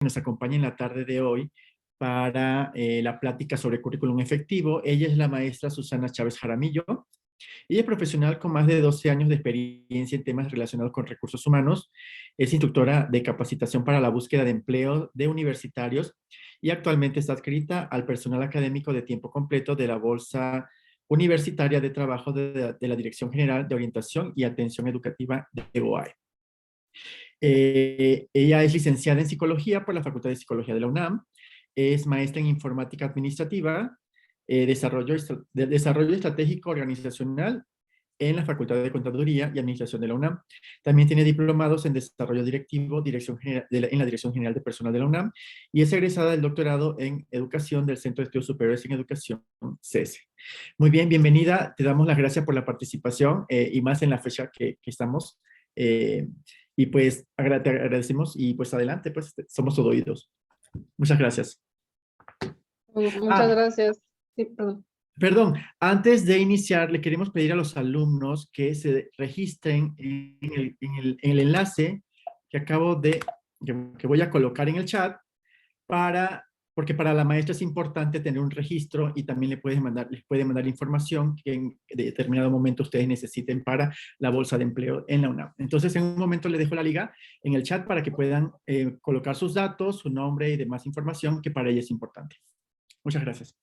nos acompaña en la tarde de hoy para la plática sobre currículum efectivo. Ella es la maestra Susana Chávez Jaramillo. Ella es profesional con más de 12 años de experiencia en temas relacionados con recursos humanos. Es instructora de capacitación para la búsqueda de empleo de universitarios y actualmente está adscrita al personal académico de tiempo completo de la Bolsa Universitaria de Trabajo de la Dirección General de Orientación y Atención Educativa de OAE. Ella es licenciada en Psicología por la Facultad de Psicología de la UNAM, es maestra en Informática Administrativa, desarrollo estratégico organizacional en la Facultad de Contaduría y Administración de la UNAM. También tiene diplomados en Desarrollo Directivo en la Dirección General de Personal de la UNAM y es egresada del doctorado en Educación del Centro de Estudios Superiores en Educación, CESE. Muy bien, bienvenida. Te damos las gracias por la participación y más en la fecha que estamos. Y pues te agradecemos y pues adelante, pues somos todo oídos. Muchas gracias. Muchas gracias. Sí, perdón. Perdón, antes de iniciar, le queremos pedir a los alumnos que se registren en el enlace que voy a colocar en el chat porque para la maestra es importante tener un registro y también les puede mandar información que en determinado momento ustedes necesiten para la bolsa de empleo en la UNAM. Entonces, en un momento le dejo la liga en el chat para que puedan colocar sus datos, su nombre y demás información que para ella es importante. Muchas gracias.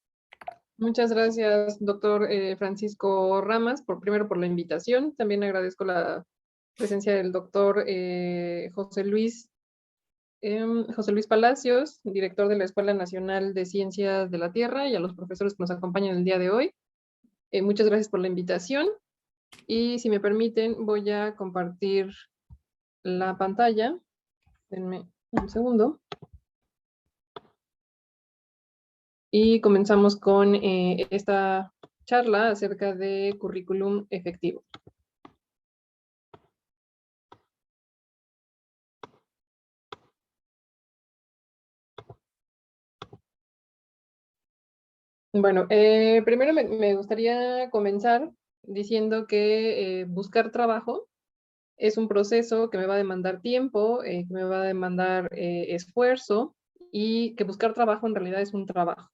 Muchas gracias, doctor Francisco Ramas, primero por la invitación. También agradezco la presencia del doctor José Luis Palacios, director de la Escuela Nacional de Ciencias de la Tierra, y a los profesores que nos acompañan el día de hoy. Muchas gracias por la invitación. Y si me permiten, voy a compartir la pantalla. Denme un segundo. Y comenzamos con esta charla acerca de currículum efectivo. Bueno, primero me gustaría comenzar diciendo que buscar trabajo es un proceso que me va a demandar tiempo, que me va a demandar esfuerzo, y que buscar trabajo en realidad es un trabajo.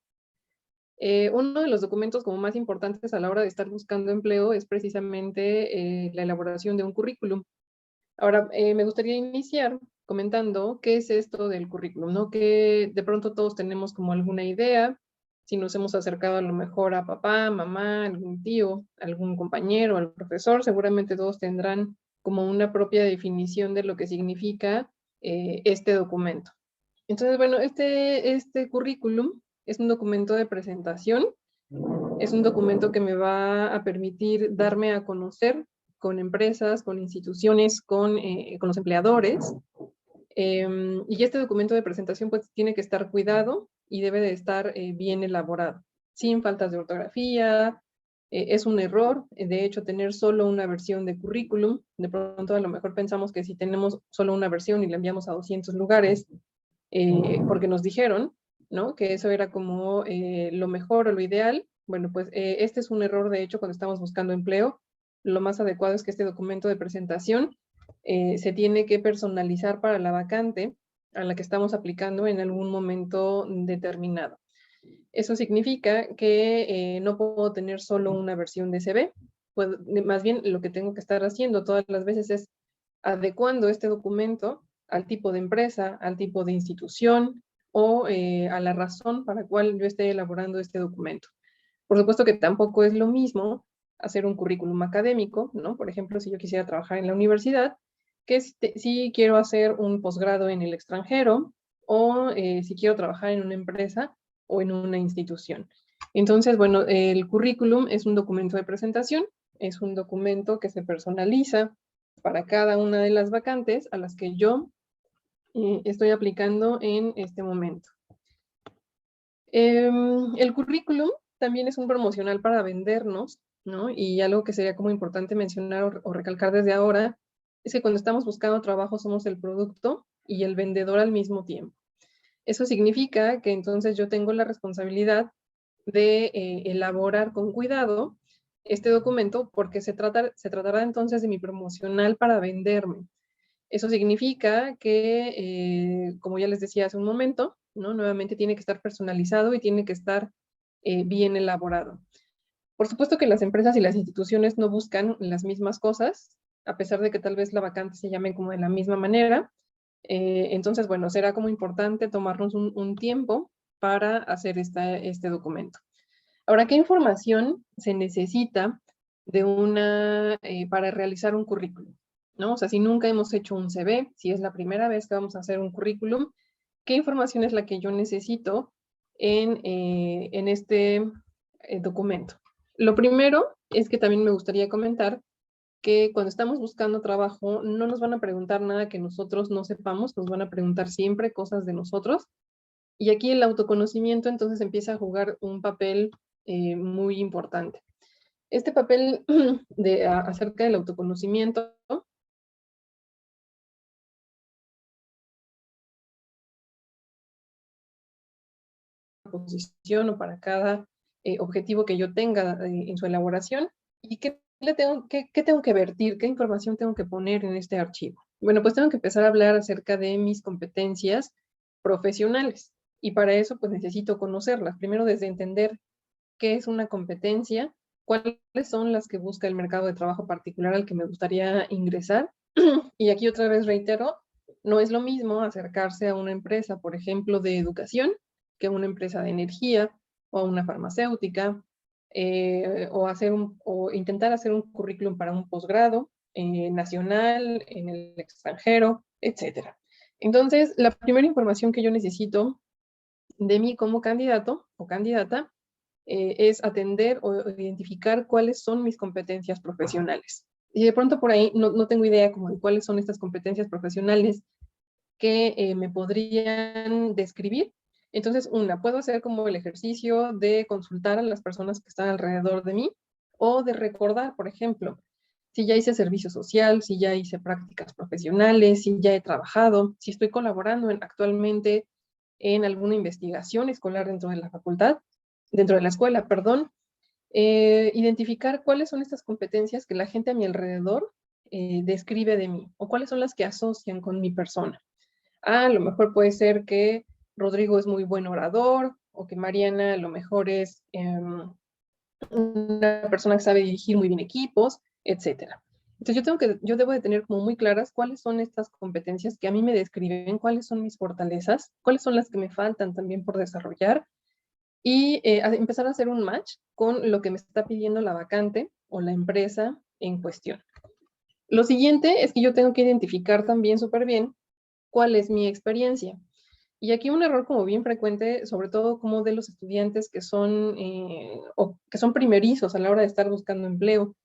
Uno de los documentos como más importantes a la hora de estar buscando empleo es precisamente la elaboración de un currículum. Ahora, me gustaría iniciar comentando qué es esto del currículum, ¿no? Que de pronto todos tenemos como alguna idea, si nos hemos acercado a lo mejor a papá, mamá, algún tío, algún compañero, al profesor, seguramente todos tendrán como una propia definición de lo que significa este documento. Entonces, bueno, este currículum es un documento de presentación, es un documento que me va a permitir darme a conocer con empresas, con instituciones, con los empleadores. Y este documento de presentación pues tiene que estar cuidado y debe de estar bien elaborado, sin faltas de ortografía. Es un error, de hecho, tener solo una versión de currículum. De pronto a lo mejor pensamos que si tenemos solo una versión y la enviamos a 200 lugares, porque nos dijeron, ¿no?, que eso era como lo mejor o lo ideal. Bueno, pues este es un error, de hecho, cuando estamos buscando empleo. Lo más adecuado es que este documento de presentación se tiene que personalizar para la vacante a la que estamos aplicando en algún momento determinado. Eso significa que no puedo tener solo una versión de CV, pues, más bien lo que tengo que estar haciendo todas las veces es adecuando este documento al tipo de empresa, al tipo de institución o a la razón para la cual yo esté elaborando este documento. Por supuesto que tampoco es lo mismo hacer un currículum académico, ¿no? Por ejemplo, si yo quisiera trabajar en la universidad, que si quiero hacer un posgrado en el extranjero o si quiero trabajar en una empresa o en una institución. Entonces, bueno, el currículum es un documento de presentación, es un documento que se personaliza para cada una de las vacantes a las que yo estoy aplicando en este momento. El currículum también es un promocional para vendernos, ¿no? Y algo que sería como importante mencionar o recalcar desde ahora es que cuando estamos buscando trabajo somos el producto y el vendedor al mismo tiempo. Eso significa que entonces yo tengo la responsabilidad de elaborar con cuidado este documento, porque se tratará entonces de mi promocional para venderme. Eso significa que, como ya les decía hace un momento, ¿no? Nuevamente tiene que estar personalizado y tiene que estar bien elaborado. Por supuesto que las empresas y las instituciones no buscan las mismas cosas, a pesar de que tal vez la vacante se llame como de la misma manera. Entonces, bueno, será como importante tomarnos un tiempo para hacer este documento. Ahora, ¿qué información se necesita para realizar un currículum? ¿No? O sea, si nunca hemos hecho un CV, si es la primera vez que vamos a hacer un currículum, ¿qué información es la que yo necesito en este documento? Lo primero es que también me gustaría comentar que cuando estamos buscando trabajo no nos van a preguntar nada que nosotros no sepamos, nos van a preguntar siempre cosas de nosotros. Y aquí el autoconocimiento entonces empieza a jugar un papel muy importante. Este papel acerca del autoconocimiento posición o para cada objetivo que yo tenga en su elaboración y qué tengo que vertir, qué información tengo que poner en este archivo. Bueno, pues tengo que empezar a hablar acerca de mis competencias profesionales y para eso pues necesito conocerlas. Primero desde entender qué es una competencia, cuáles son las que busca el mercado de trabajo particular al que me gustaría ingresar. Y aquí otra vez reitero, no es lo mismo acercarse a una empresa, por ejemplo, de educación, que a una empresa de energía o a una farmacéutica, o intentar hacer un currículum para un posgrado nacional, en el extranjero, etc. Entonces, la primera información que yo necesito de mí como candidato o candidata es atender o identificar cuáles son mis competencias profesionales. Y de pronto por ahí no tengo idea como de cuáles son estas competencias profesionales que me podrían describir. Entonces, puedo hacer como el ejercicio de consultar a las personas que están alrededor de mí o de recordar, por ejemplo, si ya hice servicio social, si ya hice prácticas profesionales, si ya he trabajado, si estoy colaborando actualmente en alguna investigación escolar dentro de la facultad, dentro de la escuela, perdón, identificar cuáles son estas competencias que la gente a mi alrededor describe de mí o cuáles son las que asocian con mi persona. A lo mejor puede ser que Rodrigo es muy buen orador o que Mariana a lo mejor es una persona que sabe dirigir muy bien equipos, etcétera. Entonces yo debo de tener como muy claras cuáles son estas competencias que a mí me describen, cuáles son mis fortalezas, cuáles son las que me faltan también por desarrollar y empezar a hacer un match con lo que me está pidiendo la vacante o la empresa en cuestión. Lo siguiente es que yo tengo que identificar también súper bien cuál es mi experiencia. Y aquí un error como bien frecuente, sobre todo como de los estudiantes o que son primerizos a la hora de estar buscando empleo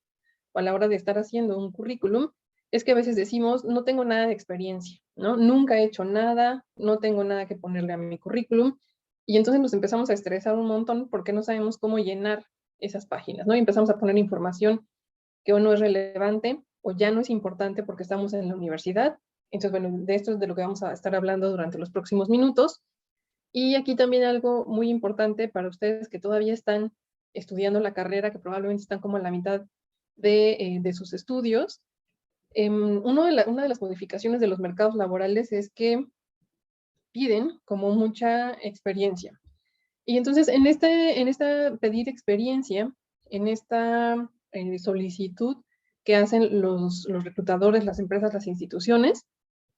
o a la hora de estar haciendo un currículum, es que a veces decimos, no tengo nada de experiencia, ¿no? Nunca he hecho nada, no tengo nada que ponerle a mi currículum, y entonces nos empezamos a estresar un montón porque no sabemos cómo llenar esas páginas, ¿no? Y empezamos a poner información que o no es relevante o ya no es importante porque estamos en la universidad. Entonces, bueno, de esto es de lo que vamos a estar hablando durante los próximos minutos. Y aquí también algo muy importante para ustedes que todavía están estudiando la carrera, que probablemente están como a la mitad de sus estudios. Una de las modificaciones de los mercados laborales es que piden como mucha experiencia. Y entonces en esta pedir experiencia, en esta solicitud que hacen los reclutadores, las empresas, las instituciones,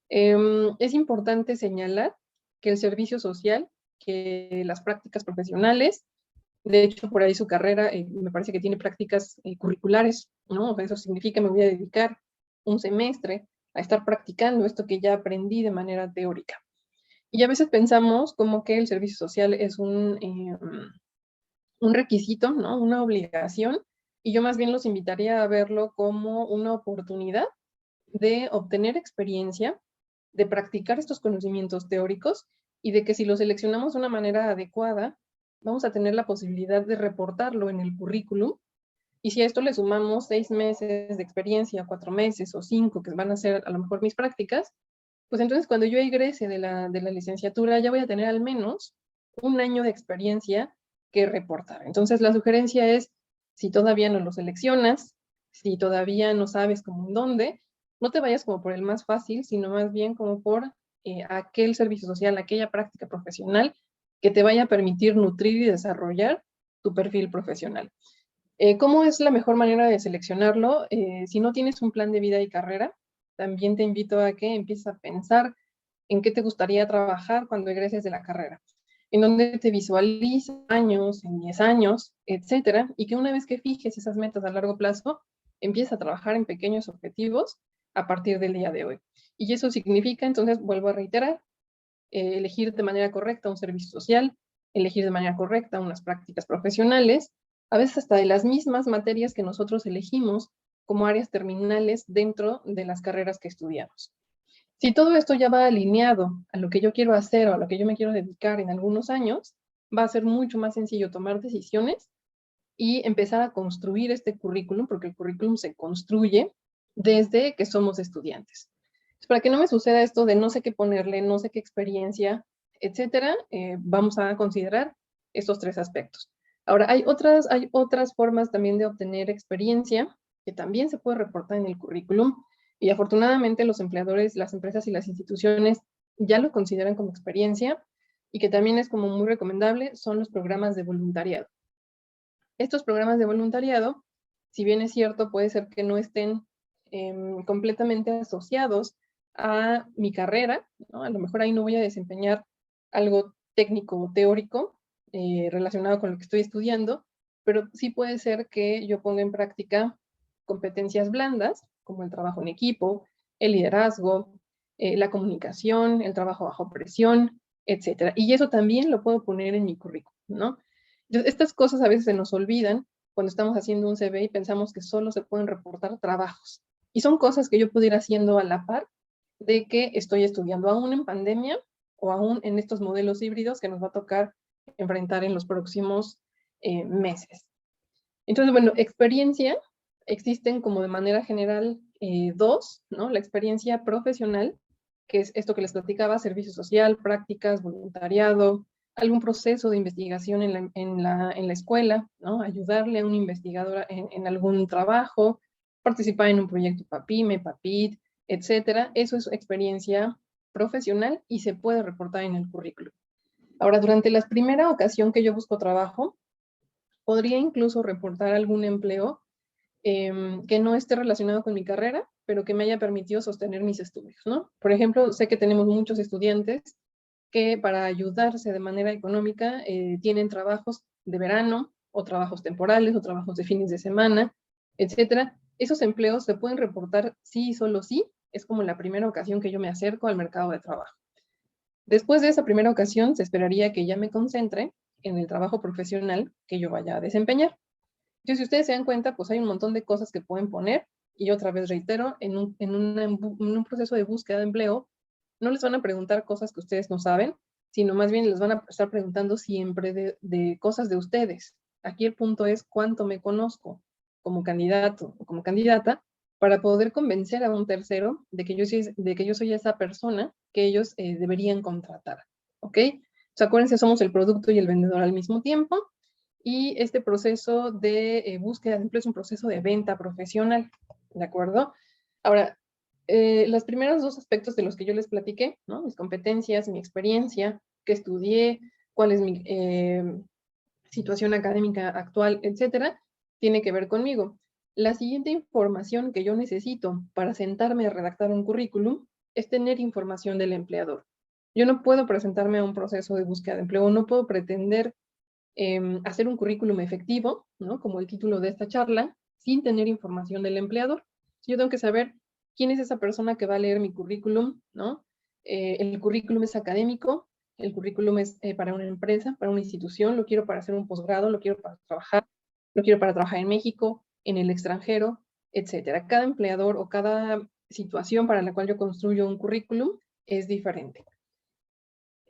es importante señalar que el servicio social, que las prácticas profesionales, de hecho por ahí su carrera me parece que tiene prácticas curriculares, ¿no? Eso significa que me voy a dedicar un semestre a estar practicando esto que ya aprendí de manera teórica. Y a veces pensamos como que el servicio social es un requisito, ¿no? Una obligación, y yo más bien los invitaría a verlo como una oportunidad de obtener experiencia, de practicar estos conocimientos teóricos y de que si lo seleccionamos de una manera adecuada, vamos a tener la posibilidad de reportarlo en el currículum. Y si a esto le sumamos 6 meses de experiencia, 4 meses o 5, que van a ser a lo mejor mis prácticas, pues entonces cuando yo egrese de la licenciatura ya voy a tener al menos un año de experiencia que reportar. Entonces la sugerencia es, si todavía no lo seleccionas, si todavía no sabes cómo en dónde, no te vayas como por el más fácil, sino más bien como por aquel servicio social, aquella práctica profesional que te vaya a permitir nutrir y desarrollar tu perfil profesional. ¿Cómo es la mejor manera de seleccionarlo? Si no tienes un plan de vida y carrera, también te invito a que empieces a pensar en qué te gustaría trabajar cuando egreses de la carrera, en dónde te visualizas años, en 10 años, etcétera, y que una vez que fijes esas metas a largo plazo, empieces a trabajar en pequeños objetivos a partir del día de hoy. Y eso significa, entonces, vuelvo a reiterar, elegir de manera correcta un servicio social, elegir de manera correcta unas prácticas profesionales, a veces hasta de las mismas materias que nosotros elegimos como áreas terminales dentro de las carreras que estudiamos. Si todo esto ya va alineado a lo que yo quiero hacer o a lo que yo me quiero dedicar en algunos años, va a ser mucho más sencillo tomar decisiones y empezar a construir este currículum, porque el currículum se construye desde que somos estudiantes. Para que no me suceda esto de no sé qué ponerle, no sé qué experiencia, etcétera, vamos a considerar estos tres aspectos. Ahora, hay otras formas también de obtener experiencia que también se puede reportar en el currículum y afortunadamente los empleadores, las empresas y las instituciones ya lo consideran como experiencia y que también es como muy recomendable, son los programas de voluntariado. Estos programas de voluntariado, si bien es cierto, puede ser que no estén completamente asociados a mi carrera, ¿no? A lo mejor ahí no voy a desempeñar algo técnico o teórico relacionado con lo que estoy estudiando, pero sí puede ser que yo ponga en práctica competencias blandas, como el trabajo en equipo, el liderazgo, la comunicación, el trabajo bajo presión, etcétera. Y eso también lo puedo poner en mi currículum, ¿no? Entonces, estas cosas a veces se nos olvidan cuando estamos haciendo un CV y pensamos que solo se pueden reportar trabajos. Y son cosas que yo puedo ir haciendo a la par de que estoy estudiando aún en pandemia o aún en estos modelos híbridos que nos va a tocar enfrentar en los próximos meses. Entonces, bueno, experiencia, existen como de manera general dos, ¿no? La experiencia profesional, que es esto que les platicaba, servicio social, prácticas, voluntariado, algún proceso de investigación en la escuela, ¿no? Ayudarle a un investigador en algún trabajo, participar en un proyecto PAPIME, PAPIT, etcétera. Eso es experiencia profesional y se puede reportar en el currículum. Ahora, durante la primera ocasión que yo busco trabajo, podría incluso reportar algún empleo que no esté relacionado con mi carrera, pero que me haya permitido sostener mis estudios, ¿no? Por ejemplo, sé que tenemos muchos estudiantes que para ayudarse de manera económica tienen trabajos de verano o trabajos temporales o trabajos de fines de semana, etcétera. Esos empleos se pueden reportar sí y solo sí. Es como la primera ocasión que yo me acerco al mercado de trabajo. Después de esa primera ocasión, se esperaría que ya me concentre en el trabajo profesional que yo vaya a desempeñar. Entonces, si ustedes se dan cuenta, pues hay un montón de cosas que pueden poner, y otra vez reitero, en un proceso de búsqueda de empleo, no les van a preguntar cosas que ustedes no saben, sino más bien les van a estar preguntando siempre de cosas de ustedes. Aquí el punto es cuánto me conozco como candidato o como candidata para poder convencer a un tercero de que yo soy esa persona que ellos deberían contratar. ¿Ok? O sea, acuérdense, somos el producto y el vendedor al mismo tiempo. Y este proceso de búsqueda de empleo es un proceso de venta profesional, ¿de acuerdo? Ahora, los primeros dos aspectos de los que yo les platiqué, ¿no? Mis competencias, mi experiencia, qué estudié, cuál es mi situación académica actual, etcétera, tiene que ver conmigo. La siguiente información que yo necesito para sentarme a redactar un currículum es tener información del empleador. Yo no puedo presentarme a un proceso de búsqueda de empleo, no puedo pretender hacer un currículum efectivo, ¿no? Como el título de esta charla, sin tener información del empleador. Yo tengo que saber quién es esa persona que va a leer mi currículum, ¿no? El currículum es académico, el currículum es para una empresa, para una institución, lo quiero para hacer un posgrado, lo quiero para trabajar, lo quiero para trabajar en México, en el extranjero, etcétera. Cada empleador o cada situación para la cual yo construyo un currículum es diferente.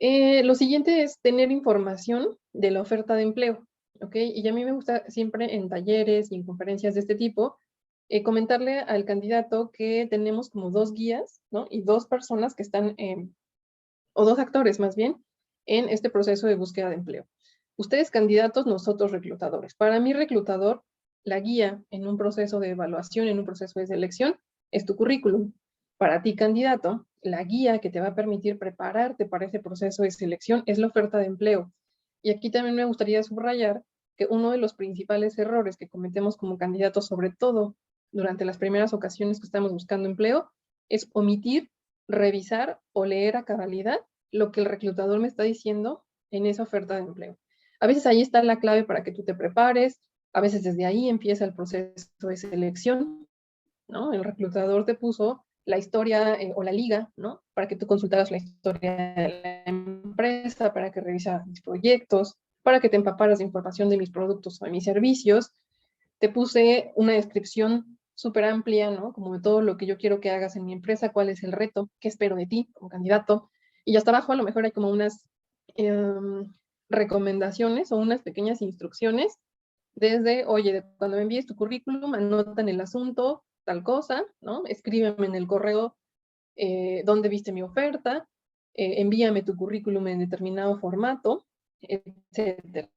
Lo siguiente es tener información de la oferta de empleo, ¿ok? Y a mí me gusta siempre en talleres y en conferencias de este tipo, comentarle al candidato que tenemos como dos guías, ¿no? Y dos personas que están, o dos actores más bien, en este proceso de búsqueda de empleo. Ustedes candidatos, nosotros reclutadores. Para mí reclutador, la guía en un proceso de evaluación, en un proceso de selección, es tu currículum. Para ti, candidato, la guía que te va a permitir prepararte para ese proceso de selección es la oferta de empleo. Y aquí también me gustaría subrayar que uno de los principales errores que cometemos como candidatos, sobre todo durante las primeras ocasiones que estamos buscando empleo, es omitir, revisar o leer a cabalidad lo que el reclutador me está diciendo en esa oferta de empleo. A veces ahí está la clave para que tú te prepares, a veces desde ahí empieza el proceso de selección, ¿no? El reclutador te puso la historia o la liga, ¿no? Para que tú consultaras la historia de la empresa, para que revisaras mis proyectos, para que te empaparas de información de mis productos o de mis servicios. Te puse una descripción súper amplia, ¿no? Como de todo lo que yo quiero que hagas en mi empresa, cuál es el reto, qué espero de ti como candidato. Y hasta abajo a lo mejor hay como unas recomendaciones o unas pequeñas instrucciones desde, oye, cuando me envíes tu currículum, anota en el asunto tal cosa, ¿no? Escríbeme en el correo dónde viste mi oferta, envíame tu currículum en determinado formato, etcétera.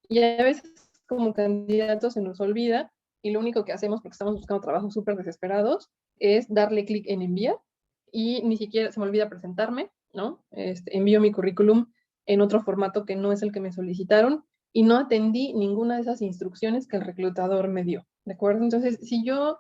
Y a veces como candidatos se nos olvida y lo único que hacemos porque estamos buscando trabajos súper desesperados es darle clic en enviar y ni siquiera se me olvida presentarme, ¿no? Envío mi currículum en otro formato que no es el que me solicitaron y no atendí ninguna de esas instrucciones que el reclutador me dio, ¿de acuerdo? Entonces, si yo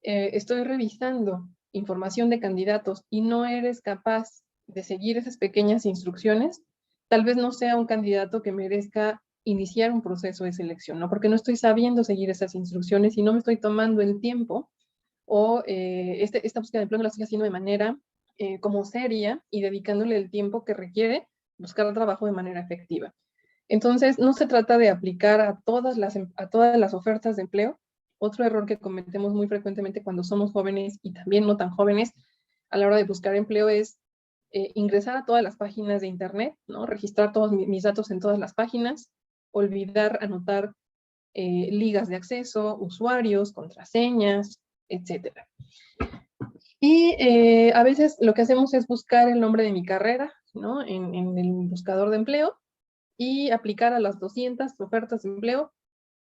estoy revisando información de candidatos y no eres capaz de seguir esas pequeñas instrucciones, tal vez no sea un candidato que merezca iniciar un proceso de selección, ¿no? Porque no estoy sabiendo seguir esas instrucciones y no me estoy tomando el tiempo o esta búsqueda de empleo no la estoy haciendo de manera como seria y dedicándole el tiempo que requiere buscar trabajo de manera efectiva. Entonces, no se trata de aplicar a todas las ofertas de empleo. Otro error que cometemos muy frecuentemente cuando somos jóvenes y también no tan jóvenes a la hora de buscar empleo es ingresar a todas las páginas de internet, ¿no? Registrar todos mis datos en todas las páginas, olvidar anotar ligas de acceso, usuarios, contraseñas, etc. Y a veces lo que hacemos es buscar el nombre de mi carrera, ¿no? En el buscador de empleo y aplicar a las 200 ofertas de empleo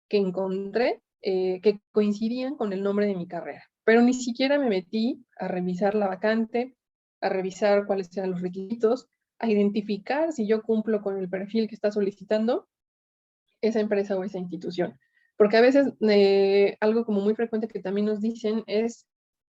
que encontré que coincidían con el nombre de mi carrera. Pero ni siquiera me metí a revisar la vacante, a revisar cuáles eran los requisitos, a identificar si yo cumplo con el perfil que está solicitando esa empresa o esa institución. Porque a veces algo como muy frecuente que también nos dicen es,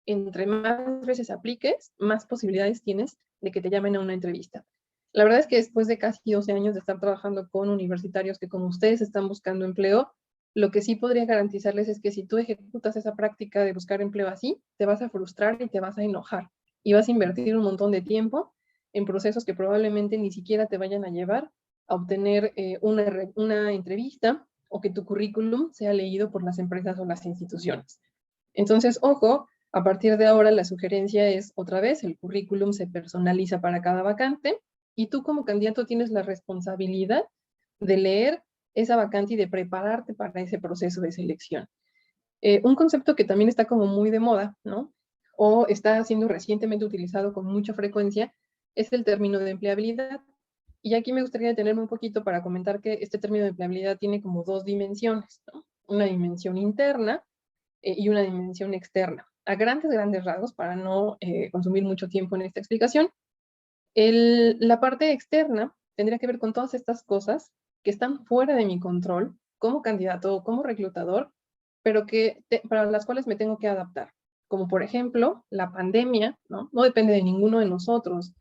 entre más veces apliques, más posibilidades tienes de que te llamen a una entrevista. La verdad es que después de casi 12 años de estar trabajando con universitarios que como ustedes están buscando empleo, lo que sí podría garantizarles es que si tú ejecutas esa práctica de buscar empleo así, te vas a frustrar y te vas a enojar y vas a invertir un montón de tiempo en procesos que probablemente ni siquiera te vayan a llevar a obtener una entrevista o que tu currículum sea leído por las empresas o las instituciones. Entonces, ojo, a partir de ahora la sugerencia es otra vez, el currículum se personaliza para cada vacante y tú como candidato tienes la responsabilidad de leer esa vacante y de prepararte para ese proceso de selección. Un concepto que también está como muy de moda, ¿no? O está siendo recientemente utilizado con mucha frecuencia es el término de empleabilidad. Y aquí me gustaría detenerme un poquito para comentar que este término de empleabilidad tiene como dos dimensiones, ¿no? Una dimensión interna y una dimensión externa. A grandes rasgos, para no consumir mucho tiempo en esta explicación, la parte externa tendría que ver con todas estas cosas que están fuera de mi control como candidato o como reclutador, pero para las cuales me tengo que adaptar. Como por ejemplo, la pandemia, ¿no? No depende de ninguno de nosotros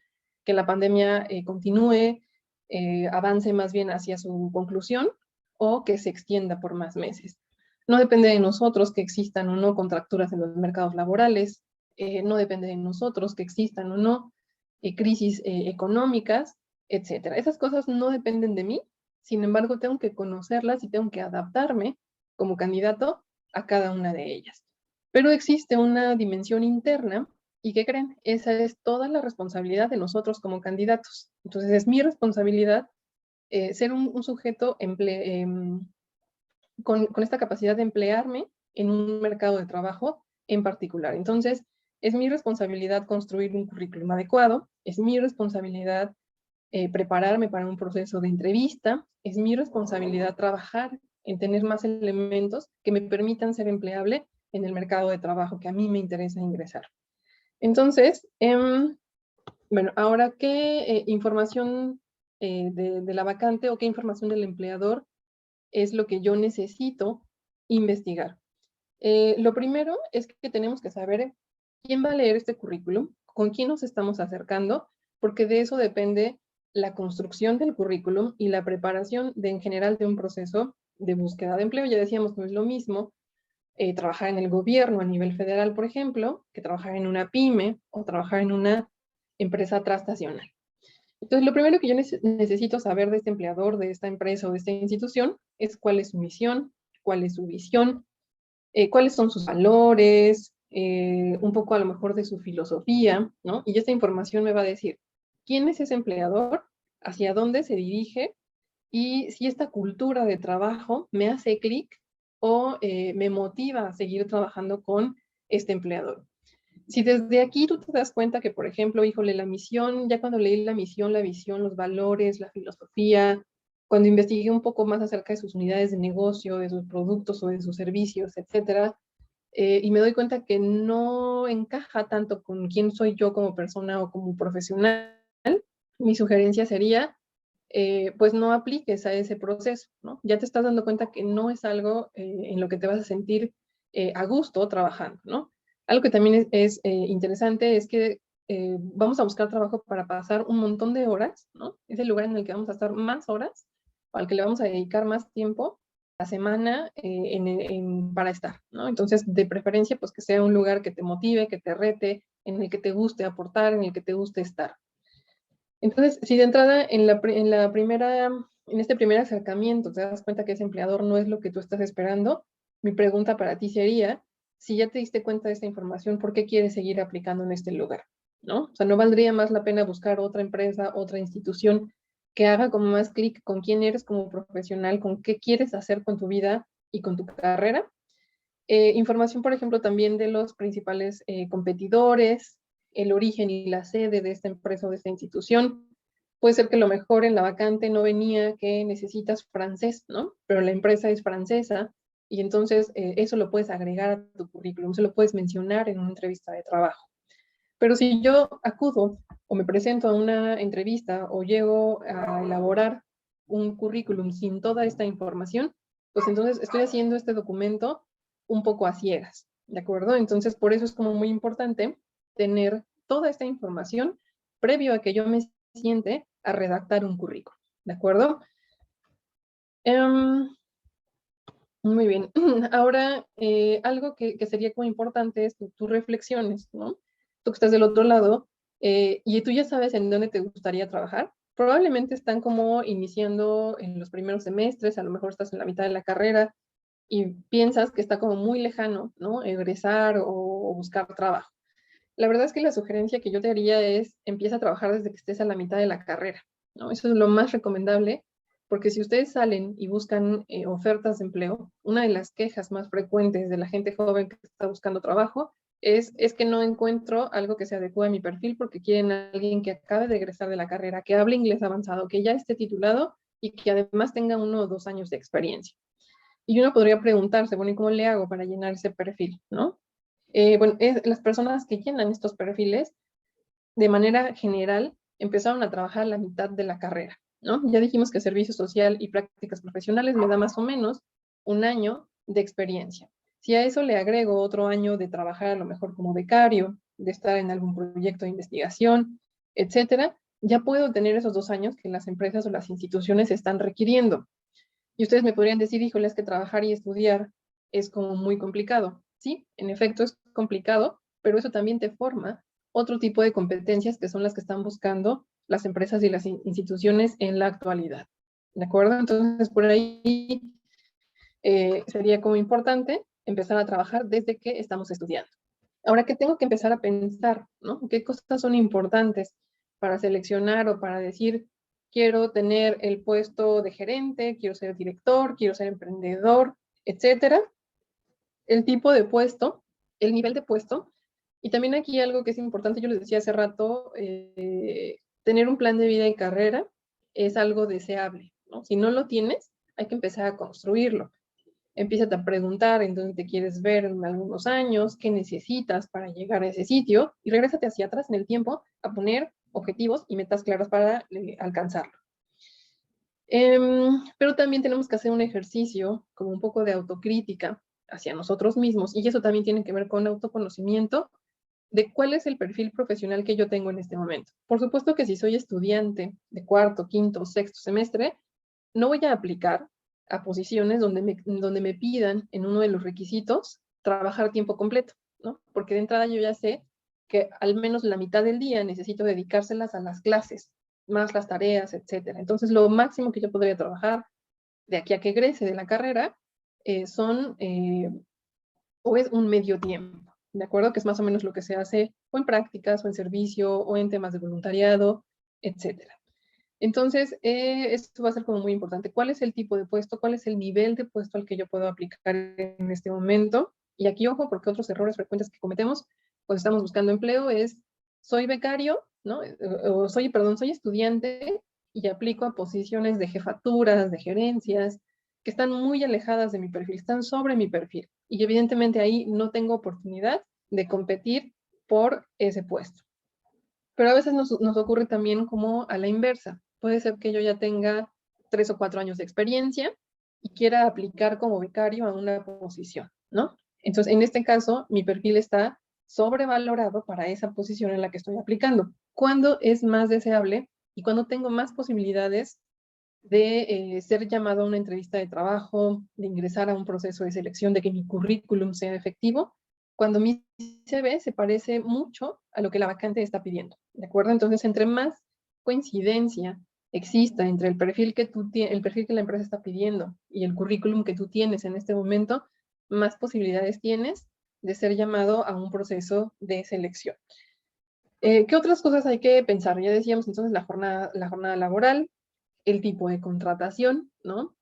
que la pandemia continúe, avance más bien hacia su conclusión o que se extienda por más meses. No depende de nosotros que existan o no contracturas en los mercados laborales, no depende de nosotros que existan o no crisis económicas, etcétera. Esas cosas no dependen de mí, sin embargo, tengo que conocerlas y tengo que adaptarme como candidato a cada una de ellas. Pero existe una dimensión interna y ¿qué creen? Esa es toda la responsabilidad de nosotros como candidatos. Entonces es mi responsabilidad ser un sujeto con esta capacidad de emplearme en un mercado de trabajo en particular. Entonces, es mi responsabilidad construir un currículum adecuado, es mi responsabilidad prepararme para un proceso de entrevista, es mi responsabilidad trabajar en tener más elementos que me permitan ser empleable en el mercado de trabajo que a mí me interesa ingresar. Entonces, bueno, ahora, ¿qué información de la vacante o qué información del empleador es lo que yo necesito investigar? Lo primero es que tenemos que saber quién va a leer este currículum, con quién nos estamos acercando, porque de eso depende la construcción del currículum y la preparación en general de un proceso de búsqueda de empleo. Ya decíamos, no es lo mismo trabajar en el gobierno a nivel federal, por ejemplo, que trabajar en una pyme o trabajar en una empresa transnacional. Entonces, lo primero que yo necesito saber de este empleador, de esta empresa o de esta institución, es cuál es su misión, cuál es su visión, cuáles son sus valores, un poco a lo mejor de su filosofía, ¿no? Y esta información me va a decir quién es ese empleador, hacia dónde se dirige y si esta cultura de trabajo me hace clic o me motiva a seguir trabajando con este empleador. Si desde aquí tú te das cuenta que, por ejemplo, híjole, la misión, ya cuando leí la misión, la visión, los valores, la filosofía, cuando investigué un poco más acerca de sus unidades de negocio, de sus productos o de sus servicios, etcétera, y me doy cuenta que no encaja tanto con quién soy yo como persona o como profesional, mi sugerencia sería, pues no apliques a ese proceso, ¿no? Ya te estás dando cuenta que no es algo en lo que te vas a sentir a gusto trabajando, ¿no? Algo que también es interesante es que vamos a buscar trabajo para pasar un montón de horas, ¿no? Es el lugar en el que vamos a estar más horas, al que le vamos a dedicar más tiempo la semana para estar, ¿no? Entonces, de preferencia, pues que sea un lugar que te motive, que te rete, en el que te guste aportar, en el que te guste estar. Entonces, si de entrada en este primer acercamiento te das cuenta que ese empleador no es lo que tú estás esperando, mi pregunta para ti sería, si ya te diste cuenta de esta información, ¿por qué quieres seguir aplicando en este lugar? ¿No? O sea, ¿no valdría más la pena buscar otra empresa, otra institución que haga como más clic con quién eres como profesional, con qué quieres hacer con tu vida y con tu carrera? Información, por ejemplo, también de los principales competidores, el origen y la sede de esta empresa o de esta institución. Puede ser que lo mejor en la vacante no venía que necesitas francés, ¿no? Pero la empresa es francesa y entonces eso lo puedes agregar a tu currículum, se lo puedes mencionar en una entrevista de trabajo. Pero si yo acudo o me presento a una entrevista o llego a elaborar un currículum sin toda esta información, pues entonces estoy haciendo este documento un poco a ciegas, ¿de acuerdo? Entonces, por eso es como muy importante tener toda esta información previo a que yo me siente a redactar un currículum, ¿de acuerdo? Muy bien. Ahora, algo que sería como importante es que tú reflexiones, ¿no? Tú que estás del otro lado, y tú ya sabes en dónde te gustaría trabajar. Probablemente están como iniciando en los primeros semestres, a lo mejor estás en la mitad de la carrera y piensas que está como muy lejano, ¿no? Egresar o buscar trabajo. La verdad es que la sugerencia que yo te haría es empieza a trabajar desde que estés a la mitad de la carrera, ¿no? Eso es lo más recomendable, porque si ustedes salen y buscan ofertas de empleo, una de las quejas más frecuentes de la gente joven que está buscando trabajo es que no encuentro algo que se adecue a mi perfil porque quieren a alguien que acabe de egresar de la carrera, que hable inglés avanzado, que ya esté titulado y que además tenga 1 o 2 años de experiencia. Y uno podría preguntarse, bueno, ¿y cómo le hago para llenar ese perfil, no? Bueno, las personas que llenan estos perfiles, de manera general, empezaron a trabajar a la mitad de la carrera, ¿no? Ya dijimos que servicio social y prácticas profesionales me da más o menos 1 año de experiencia. Si a eso le agrego otro año de trabajar a lo mejor como becario, de estar en algún proyecto de investigación, etcétera, ya puedo tener esos 2 años que las empresas o las instituciones están requiriendo. Y ustedes me podrían decir, híjole, es que trabajar y estudiar es como muy complicado. Sí, en efecto es complicado, pero eso también te forma otro tipo de competencias que son las que están buscando las empresas y las instituciones en la actualidad. ¿De acuerdo? Entonces, por ahí sería como importante empezar a trabajar desde que estamos estudiando. Ahora, ¿qué tengo que empezar a pensar? ¿No? ¿Qué cosas son importantes para seleccionar o para decir, quiero tener el puesto de gerente, quiero ser director, quiero ser emprendedor, etcétera? El tipo de puesto, el nivel de puesto, y también aquí algo que es importante, yo les decía hace rato, tener un plan de vida y carrera es algo deseable, ¿no? Si no lo tienes, hay que empezar a construirlo. empieza a preguntar en dónde te quieres ver en algunos años, qué necesitas para llegar a ese sitio, y regrésate hacia atrás en el tiempo a poner objetivos y metas claras para alcanzarlo. Pero también tenemos que hacer un ejercicio como un poco de autocrítica hacia nosotros mismos, y eso también tiene que ver con autoconocimiento de cuál es el perfil profesional que yo tengo en este momento. Por supuesto que si soy estudiante de cuarto, quinto, sexto semestre, no voy a aplicar a posiciones donde me pidan en uno de los requisitos trabajar tiempo completo, ¿no? Porque de entrada yo ya sé que al menos la mitad del día necesito dedicárselas a las clases, más las tareas, etcétera. Entonces, lo máximo que yo podría trabajar de aquí a que egrese de la carrera o es un medio tiempo, ¿de acuerdo? Que es más o menos lo que se hace o en prácticas, o en servicio, o en temas de voluntariado, etcétera. Entonces, esto va a ser como muy importante. ¿Cuál es el tipo de puesto? ¿Cuál es el nivel de puesto al que yo puedo aplicar en este momento? Y aquí, ojo, porque otros errores frecuentes que cometemos cuando estamos buscando empleo es, soy becario, ¿no? O soy estudiante y aplico a posiciones de jefaturas, de gerencias, que están muy alejadas de mi perfil, están sobre mi perfil. Y evidentemente ahí no tengo oportunidad de competir por ese puesto. Pero a veces nos ocurre también como a la inversa. Puede ser que yo ya tenga 3 o 4 años de experiencia y quiera aplicar como becario a una posición, ¿no? Entonces, en este caso, mi perfil está sobrevalorado para esa posición en la que estoy aplicando. ¿Cuándo es más deseable y cuándo tengo más posibilidades de ser llamado a una entrevista de trabajo, de ingresar a un proceso de selección, de que mi currículum sea efectivo? Cuando mi CV se parece mucho a lo que la vacante está pidiendo, ¿de acuerdo? Entonces, entre más coincidencia exista entre el perfil el perfil que la empresa está pidiendo y el currículum que tú tienes en este momento, más posibilidades tienes de ser llamado a un proceso de selección. ¿Qué otras cosas hay que pensar? Ya decíamos entonces la jornada laboral, el tipo de contratación, ¿no?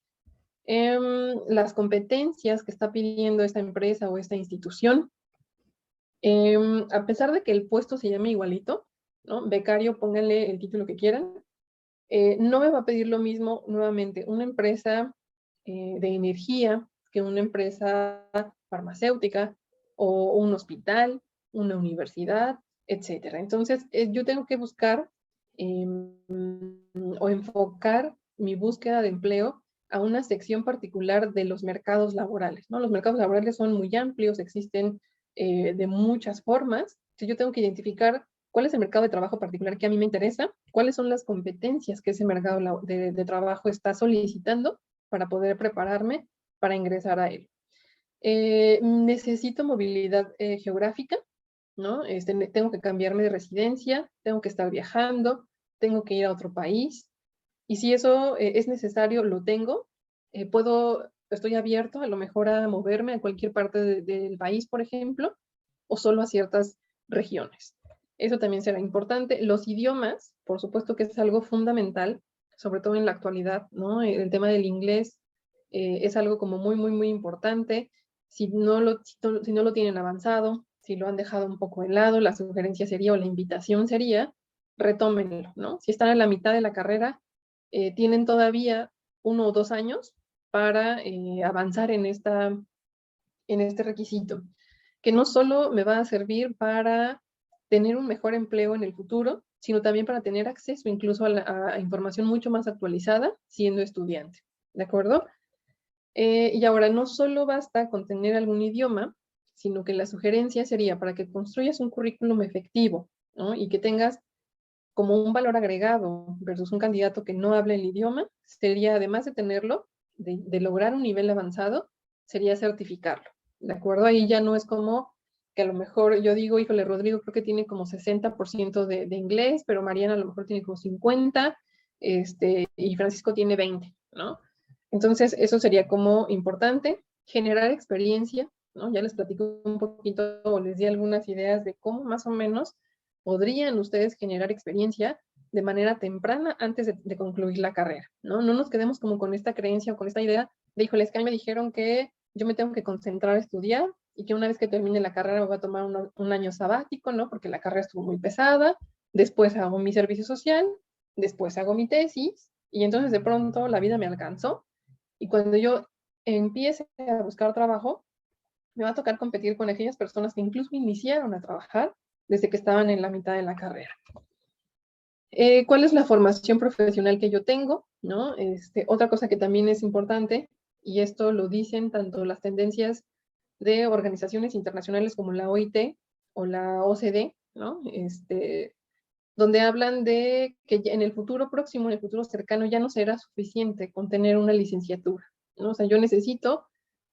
Las competencias que está pidiendo esta empresa o esta institución. A pesar de que el puesto se llame igualito, ¿no? Becario, pónganle el título que quieran, no me va a pedir lo mismo nuevamente una empresa de energía que una empresa farmacéutica o un hospital, una universidad, etcétera. Entonces, yo tengo que buscar o enfocar mi búsqueda de empleo a una sección particular de los mercados laborales, ¿no? Los mercados laborales son muy amplios, existen de muchas formas. Entonces, yo tengo que identificar cuál es el mercado de trabajo particular que a mí me interesa, cuáles son las competencias que ese mercado de trabajo está solicitando para poder prepararme para ingresar a él. Necesito movilidad geográfica, ¿no? Tengo que cambiarme de residencia, tengo que estar viajando, tengo que ir a otro país, y si eso es necesario, lo tengo. Estoy abierto a lo mejor a moverme a cualquier parte del país, por ejemplo, o solo a ciertas regiones. Eso también será importante. Los idiomas, por supuesto que es algo fundamental, sobre todo en la actualidad, ¿no? El tema del inglés es algo como muy, muy, muy importante. Si no lo tienen avanzado, si lo han dejado un poco de lado, la sugerencia sería, o la invitación sería, retómenlo, ¿no? Si están a la mitad de la carrera, tienen todavía 1 o 2 años para avanzar en este requisito, que no solo me va a servir para tener un mejor empleo en el futuro, sino también para tener acceso incluso a información mucho más actualizada siendo estudiante, ¿de acuerdo? Y ahora, no solo basta con tener algún idioma, sino que la sugerencia sería para que construyas un currículum efectivo, ¿no? Y que tengas como un valor agregado versus un candidato que no habla el idioma, sería, además de tenerlo, de lograr un nivel avanzado, sería certificarlo, ¿de acuerdo? Ahí ya no es como que a lo mejor yo digo, híjole, Rodrigo creo que tiene como 60% de inglés, pero Mariana a lo mejor tiene como 50, y Francisco tiene 20, ¿no? Entonces, eso sería como importante, generar experiencia, ¿no? Ya les platico un poquito o les di algunas ideas de cómo más o menos podrían ustedes generar experiencia de manera temprana antes de concluir la carrera, ¿no? No nos quedemos como con esta creencia o con esta idea de, híjole, es que a mí me dijeron que yo me tengo que concentrar a estudiar y que una vez que termine la carrera me voy a tomar un año sabático, ¿no? Porque la carrera estuvo muy pesada, después hago mi servicio social, después hago mi tesis y entonces de pronto la vida me alcanzó y cuando yo empiece a buscar trabajo, me va a tocar competir con aquellas personas que incluso iniciaron a trabajar desde que estaban en la mitad de la carrera. ¿Cuál es la formación profesional que yo tengo? ¿No? Otra cosa que también es importante, y esto lo dicen tanto las tendencias de organizaciones internacionales como la OIT o la OCDE, ¿no? Donde hablan de que en el futuro próximo, en el futuro cercano, ya no será suficiente con tener una licenciatura, ¿no? O sea, yo necesito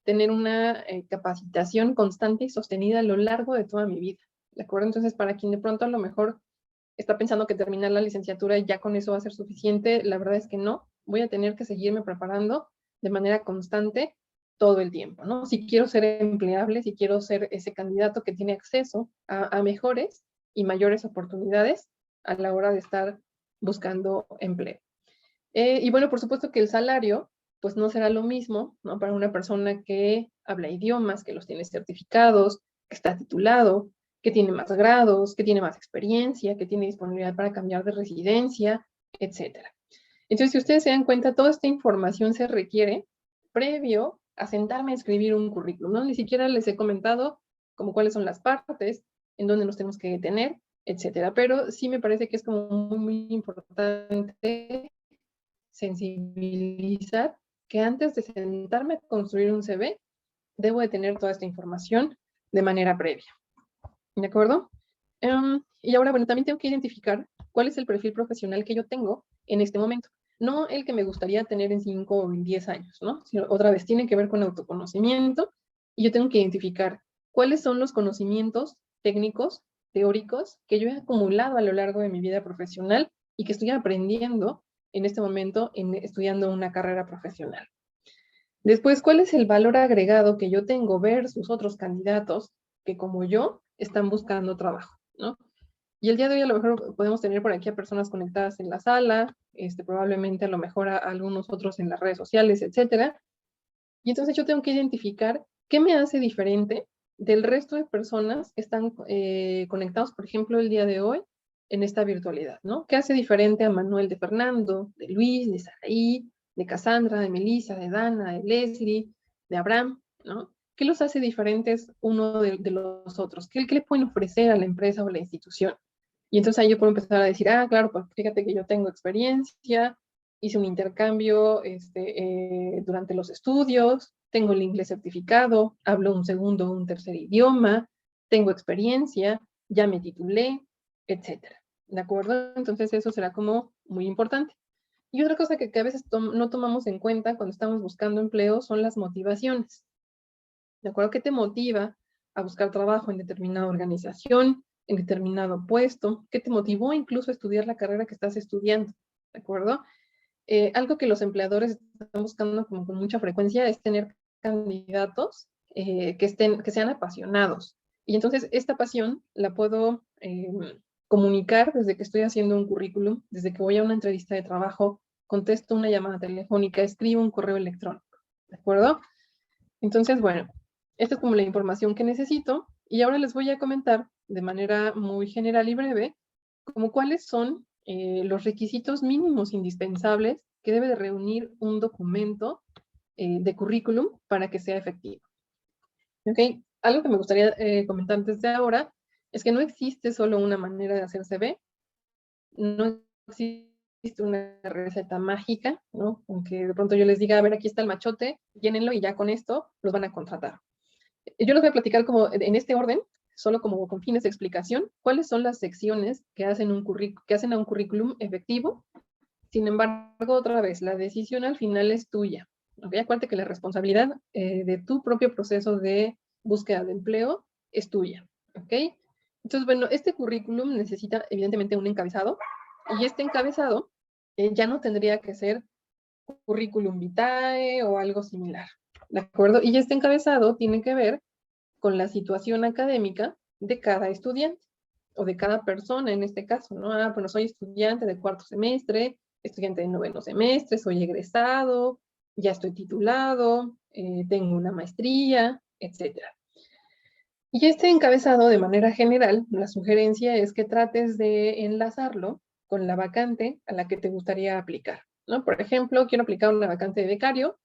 tener una capacitación constante y sostenida a lo largo de toda mi vida, ¿de acuerdo? Entonces, para quien de pronto a lo mejor está pensando que terminar la licenciatura y ya con eso va a ser suficiente, la verdad es que no, voy a tener que seguirme preparando de manera constante todo el tiempo, ¿no? Si quiero ser empleable, si quiero ser ese candidato que tiene acceso a mejores y mayores oportunidades a la hora de estar buscando empleo. Y bueno, por supuesto que el salario, pues no será lo mismo, ¿no? Para una persona que habla idiomas, que los tiene certificados, que está titulado, que tiene más grados, que tiene más experiencia, que tiene disponibilidad para cambiar de residencia, etcétera. Entonces, si ustedes se dan cuenta, toda esta información se requiere previo a sentarme a escribir un currículum, ¿no? Ni siquiera les he comentado como cuáles son las partes, en dónde nos tenemos que detener, etcétera. Pero sí me parece que es como muy, muy importante sensibilizar que antes de sentarme a construir un CV, debo de tener toda esta información de manera previa. ¿De acuerdo? Y ahora, bueno, también tengo que identificar cuál es el perfil profesional que yo tengo en este momento. No el que me gustaría tener en 5 o en 10 años, ¿no? Sino, otra vez, tiene que ver con autoconocimiento y yo tengo que identificar cuáles son los conocimientos técnicos, teóricos, que yo he acumulado a lo largo de mi vida profesional y que estoy aprendiendo en este momento estudiando una carrera profesional. Después, ¿cuál es el valor agregado que yo tengo versus otros candidatos que como yo están buscando trabajo, ¿no? Y el día de hoy a lo mejor podemos tener por aquí a personas conectadas en la sala, probablemente a lo mejor a algunos otros en las redes sociales, etcétera. Y entonces yo tengo que identificar qué me hace diferente del resto de personas que están conectados, por ejemplo, el día de hoy en esta virtualidad, ¿no? ¿Qué hace diferente a Manuel, de Fernando, de Luis, de Saraí, de Cassandra, de Melissa, de Dana, de Leslie, de Abraham, ¿no? ¿Qué los hace diferentes uno de los otros? ¿Qué le pueden ofrecer a la empresa o a la institución? Y entonces ahí yo puedo empezar a decir, claro, pues fíjate que yo tengo experiencia, hice un intercambio durante los estudios, tengo el inglés certificado, hablo un segundo o un tercer idioma, tengo experiencia, ya me titulé, etcétera. ¿De acuerdo? Entonces eso será como muy importante. Y otra cosa que a veces no tomamos en cuenta cuando estamos buscando empleo son las motivaciones. ¿De acuerdo? ¿Qué te motiva a buscar trabajo en determinada organización, en determinado puesto? ¿Qué te motivó incluso a estudiar la carrera que estás estudiando? ¿De acuerdo? Algo que los empleadores están buscando como con mucha frecuencia es tener candidatos que sean apasionados. Y entonces esta pasión la puedo comunicar desde que estoy haciendo un currículum, desde que voy a una entrevista de trabajo, contesto una llamada telefónica, escribo un correo electrónico. ¿De acuerdo? Entonces, bueno, esta es como la información que necesito. Y ahora les voy a comentar de manera muy general y breve como cuáles son los requisitos mínimos indispensables que debe de reunir un documento de currículum para que sea efectivo. ¿Ok? Algo que me gustaría comentar desde ahora es que no existe solo una manera de hacer CV, no existe una receta mágica, ¿no? Aunque de pronto yo les diga, a ver, aquí está el machote, llénenlo y ya con esto los van a contratar. Yo les voy a platicar como en este orden, solo como con fines de explicación, cuáles son las secciones que hacen a un currículum efectivo. Sin embargo, otra vez, la decisión al final es tuya. ¿Okay? Acuérdate que la responsabilidad de tu propio proceso de búsqueda de empleo es tuya. ¿Ok? Entonces, bueno, este currículum necesita evidentemente un encabezado y este encabezado ya no tendría que ser currículum vitae o algo similar. ¿De acuerdo? Y este encabezado tiene que ver con la situación académica de cada estudiante o de cada persona en este caso, ¿no? Bueno, soy estudiante de 4º semestre, estudiante de 9º semestre, soy egresado, ya estoy titulado, tengo una maestría, etc. Y este encabezado, de manera general, la sugerencia es que trates de enlazarlo con la vacante a la que te gustaría aplicar, ¿no? Por ejemplo, quiero aplicar una vacante de becario,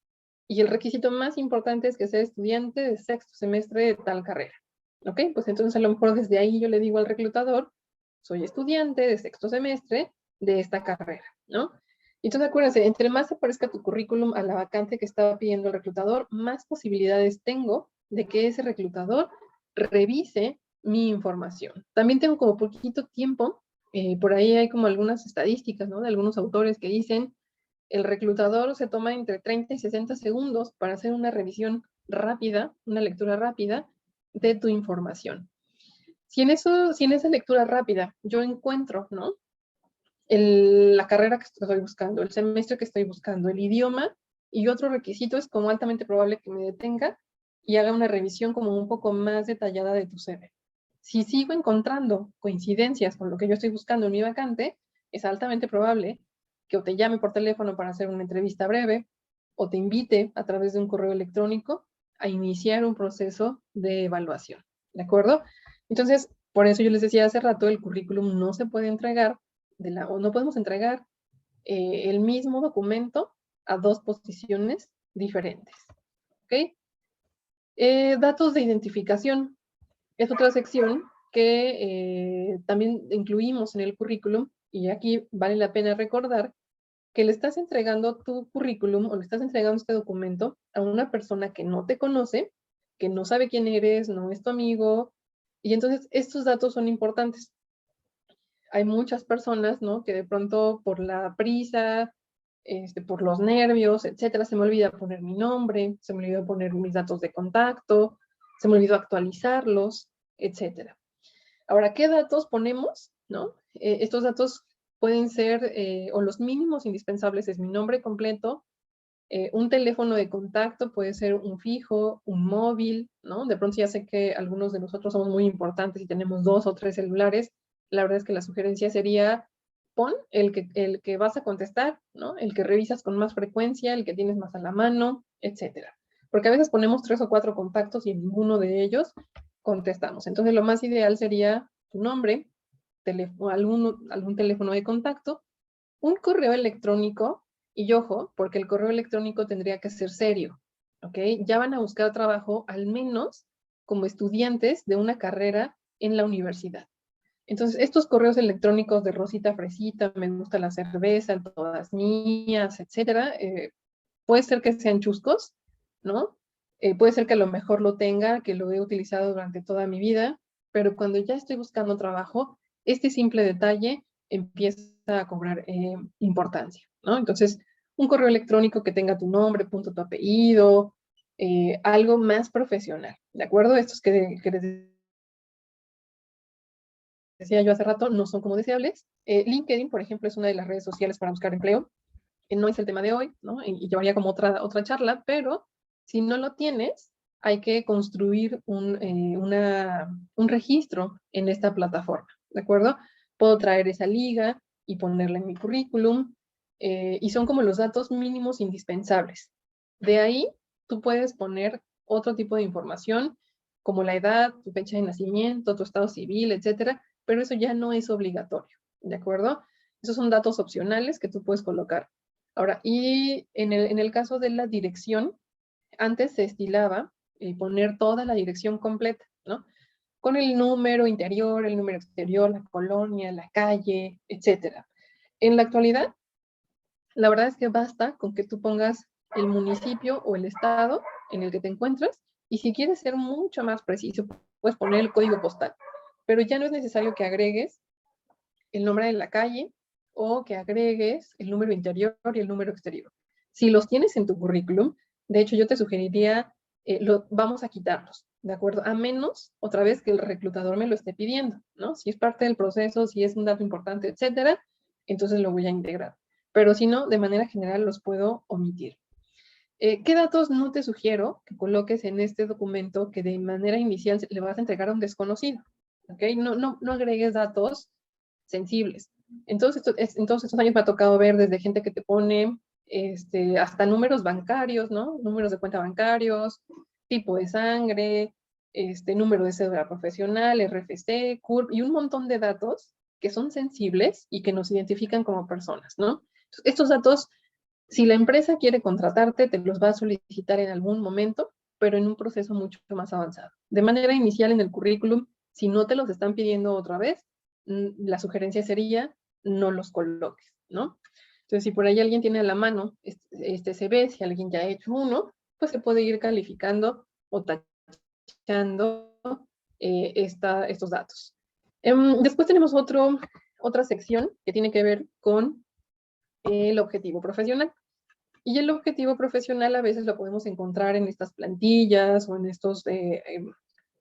y el requisito más importante es que sea estudiante de sexto semestre de tal carrera. ¿Ok? Pues entonces a lo mejor desde ahí yo le digo al reclutador, soy estudiante de sexto semestre de esta carrera, ¿no? Entonces acuérdense, entre más se parezca tu currículum a la vacante que estaba pidiendo el reclutador, más posibilidades tengo de que ese reclutador revise mi información. También tengo como poquito tiempo, por ahí hay como algunas estadísticas, ¿no? De algunos autores que dicen, el reclutador se toma entre 30 y 60 segundos para hacer una revisión rápida, una lectura rápida de tu información. Si en esa lectura rápida yo encuentro, ¿no? La carrera que estoy buscando, el semestre que estoy buscando, el idioma y otro requisito, es como altamente probable que me detenga y haga una revisión como un poco más detallada de tu CV. Si sigo encontrando coincidencias con lo que yo estoy buscando en mi vacante, es altamente probable que o te llame por teléfono para hacer una entrevista breve o te invite a través de un correo electrónico a iniciar un proceso de evaluación. ¿De acuerdo? Entonces, por eso yo les decía hace rato, el currículum no se puede entregar o no podemos entregar el mismo documento a dos posiciones diferentes. ¿Ok? Datos de identificación es otra sección que también incluimos en el currículum, y aquí vale la pena recordar que le estás entregando tu currículum o le estás entregando este documento a una persona que no te conoce, que no sabe quién eres, no es tu amigo, y entonces estos datos son importantes. Hay muchas personas, ¿no? Que de pronto por la prisa, por los nervios, etcétera, se me olvida poner mi nombre, se me olvidó poner mis datos de contacto, se me olvidó actualizarlos, etcétera. Ahora, ¿qué datos ponemos? ¿No? Estos datos pueden ser, o los mínimos indispensables es mi nombre completo, un teléfono de contacto, puede ser un fijo, un móvil, ¿no? De pronto ya sé que algunos de nosotros somos muy importantes y tenemos 2 o 3 celulares. La verdad es que la sugerencia sería, pon el que vas a contestar, ¿no? El que revisas con más frecuencia, el que tienes más a la mano, etcétera. Porque a veces ponemos 3 o 4 contactos y en ninguno de ellos contestamos. Entonces, lo más ideal sería tu nombre, algún teléfono de contacto, un correo electrónico, y ojo, porque el correo electrónico tendría que ser serio, ¿ok? Ya van a buscar trabajo al menos como estudiantes de una carrera en la universidad. Entonces, estos correos electrónicos de Rosita Fresita, me gusta la cerveza, todas mías, etcétera, puede ser que sean chuscos, ¿no? Puede ser que a lo mejor lo tenga, que lo he utilizado durante toda mi vida, pero cuando ya estoy buscando trabajo, este simple detalle empieza a cobrar importancia, ¿no? Entonces, un correo electrónico que tenga tu nombre, punto tu apellido, algo más profesional, ¿de acuerdo? Estos que les decía yo hace rato no son como deseables. LinkedIn, por ejemplo, es una de las redes sociales para buscar empleo. No es el tema de hoy, ¿no? Y llevaría como otra charla, pero si no lo tienes, hay que construir un registro en esta plataforma, ¿de acuerdo? Puedo traer esa liga y ponerla en mi currículum, y son como los datos mínimos indispensables. De ahí, tú puedes poner otro tipo de información, como la edad, tu fecha de nacimiento, tu estado civil, etcétera, pero eso ya no es obligatorio, ¿de acuerdo? Esos son datos opcionales que tú puedes colocar. Ahora, y en el caso de la dirección, antes se estilaba poner toda la dirección completa, ¿no? Con el número interior, el número exterior, la colonia, la calle, etcétera. En la actualidad, la verdad es que basta con que tú pongas el municipio o el estado en el que te encuentras, y si quieres ser mucho más preciso, puedes poner el código postal. Pero ya no es necesario que agregues el nombre de la calle o que agregues el número interior y el número exterior. Si los tienes en tu currículum, de hecho yo te sugeriría, vamos a quitarlos, ¿de acuerdo? A menos, otra vez, que el reclutador me lo esté pidiendo, ¿no? Si es parte del proceso, si es un dato importante, etcétera, entonces lo voy a integrar. Pero si no, de manera general los puedo omitir. ¿Qué datos no te sugiero que coloques en este documento que de manera inicial le vas a entregar a un desconocido? ¿Ok? No agregues datos sensibles. Entonces, estos años me ha tocado ver desde gente que te pone hasta números bancarios, ¿no? Números de cuenta bancarios, tipo de sangre, número de cédula profesional, RFC, CURP, y un montón de datos que son sensibles y que nos identifican como personas, ¿no? Estos datos Si la empresa quiere contratarte, te los va a solicitar en algún momento, pero en un proceso mucho más avanzado. De manera inicial en el currículum, si no te los están pidiendo otra vez, la sugerencia sería no los coloques, ¿no? Entonces, si por ahí alguien tiene a la mano este CV, si alguien ya ha hecho uno, pues se puede ir calificando o tachando estos datos. Después tenemos otra sección que tiene que ver con el objetivo profesional. Y el objetivo profesional a veces lo podemos encontrar en estas plantillas o en estos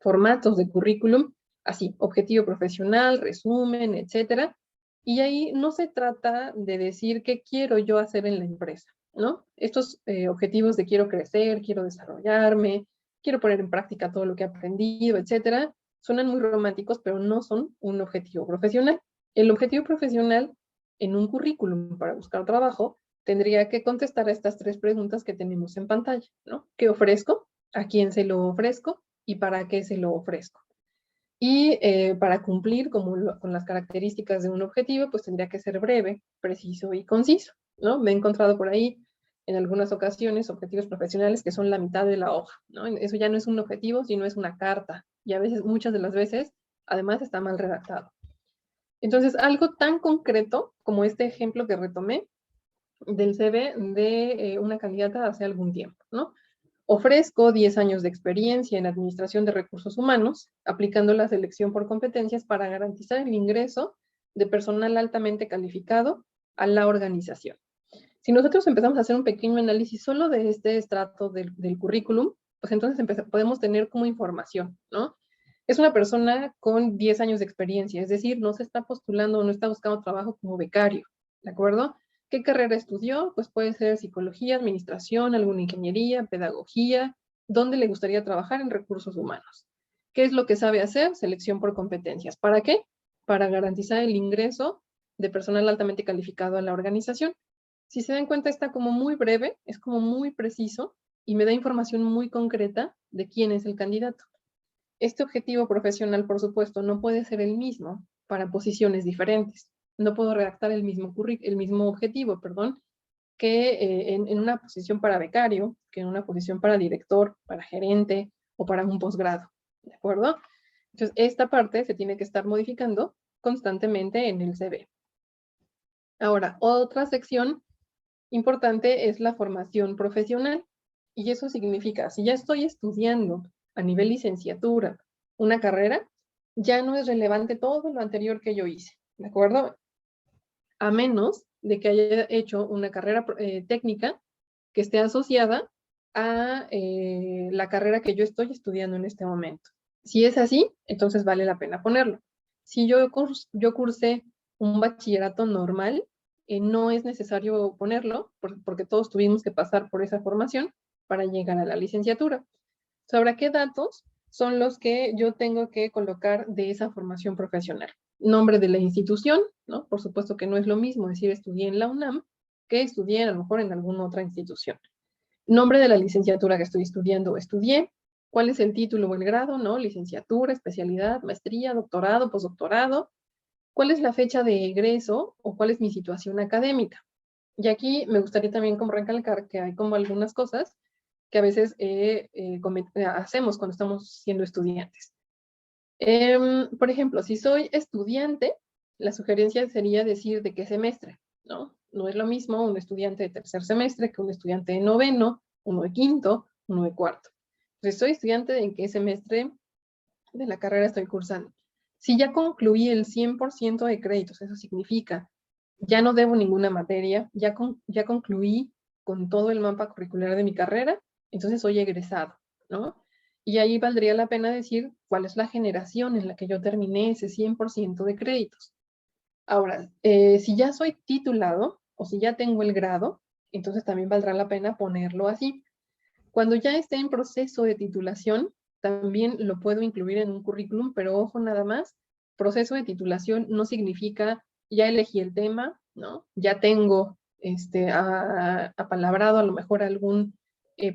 formatos de currículum, así, objetivo profesional, resumen, etcétera. Y ahí no se trata de decir qué quiero yo hacer en la empresa, ¿no? Estos objetivos de quiero crecer, quiero desarrollarme, quiero poner en práctica todo lo que he aprendido, etcétera, suenan muy románticos, pero no son un objetivo profesional. El objetivo profesional en un currículum para buscar trabajo tendría que contestar a estas 3 preguntas que tenemos en pantalla, ¿no? ¿Qué ofrezco? ¿A quién se lo ofrezco? ¿Y para qué se lo ofrezco? Y para cumplir con las características de un objetivo, pues tendría que ser breve, preciso y conciso, ¿no? Me he encontrado por ahí en algunas ocasiones objetivos profesionales que son la mitad de la hoja, ¿no? Eso ya no es un objetivo, sino es una carta. Y a veces, muchas de las veces, además está mal redactado. Entonces, algo tan concreto como este ejemplo que retomé del CV de una candidata hace algún tiempo, ¿no? Ofrezco 10 años de experiencia en administración de recursos humanos, aplicando la selección por competencias para garantizar el ingreso de personal altamente calificado a la organización. Si nosotros empezamos a hacer un pequeño análisis solo de este estrato del currículum, pues entonces podemos tener como información, ¿no? Es una persona con 10 años de experiencia, es decir, no se está postulando o no está buscando trabajo como becario, ¿de acuerdo? ¿Qué carrera estudió? Pues puede ser psicología, administración, alguna ingeniería, pedagogía. ¿Dónde le gustaría trabajar? En recursos humanos. ¿Qué es lo que sabe hacer? Selección por competencias. ¿Para qué? Para garantizar el ingreso de personal altamente calificado a la organización. Si se dan cuenta, está como muy breve, es como muy preciso y me da información muy concreta de quién es el candidato. Este objetivo profesional, por supuesto, no puede ser el mismo para posiciones diferentes. No puedo redactar el mismo objetivo, que en una posición para becario, que en una posición para director, para gerente o para un posgrado, ¿de acuerdo? Entonces, esta parte se tiene que estar modificando constantemente en el CV. Ahora, otra sección importante es la formación profesional. Y eso significa, si ya estoy estudiando a nivel licenciatura una carrera, ya no es relevante todo lo anterior que yo hice, ¿de acuerdo? A menos de que haya hecho una carrera técnica que esté asociada a la carrera que yo estoy estudiando en este momento. Si es así, entonces vale la pena ponerlo. Si yo cursé un bachillerato normal, no es necesario ponerlo, porque todos tuvimos que pasar por esa formación para llegar a la licenciatura. ¿Sobre qué datos son los que yo tengo que colocar de esa formación profesional? Nombre de la institución, ¿no? Por supuesto que no es lo mismo decir estudié en la UNAM que estudié a lo mejor en alguna otra institución. Nombre de la licenciatura que estoy estudiando, estudié. ¿Cuál es el título o el grado? ¿No? Licenciatura, especialidad, maestría, doctorado, postdoctorado. ¿Cuál es la fecha de egreso o cuál es mi situación académica? Y aquí me gustaría también como recalcar que hay como algunas cosas que a veces hacemos cuando estamos siendo estudiantes. Por ejemplo, si soy estudiante, la sugerencia sería decir de qué semestre, ¿no? No es lo mismo un estudiante de tercer semestre que un estudiante de noveno, uno de quinto, uno de cuarto. Entonces, soy estudiante de en qué semestre de la carrera estoy cursando. Si ya concluí el 100% de créditos, eso significa, ya no debo ninguna materia, ya concluí con todo el mapa curricular de mi carrera, entonces soy egresado, ¿no? Y ahí valdría la pena decir cuál es la generación en la que yo terminé ese 100% de créditos. Ahora, si ya soy titulado o si ya tengo el grado, entonces también valdrá la pena ponerlo así. Cuando ya esté en proceso de titulación, también lo puedo incluir en un currículum, pero ojo nada más, proceso de titulación no significa ya elegí el tema, ¿no? Ya tengo apalabrado a lo mejor algún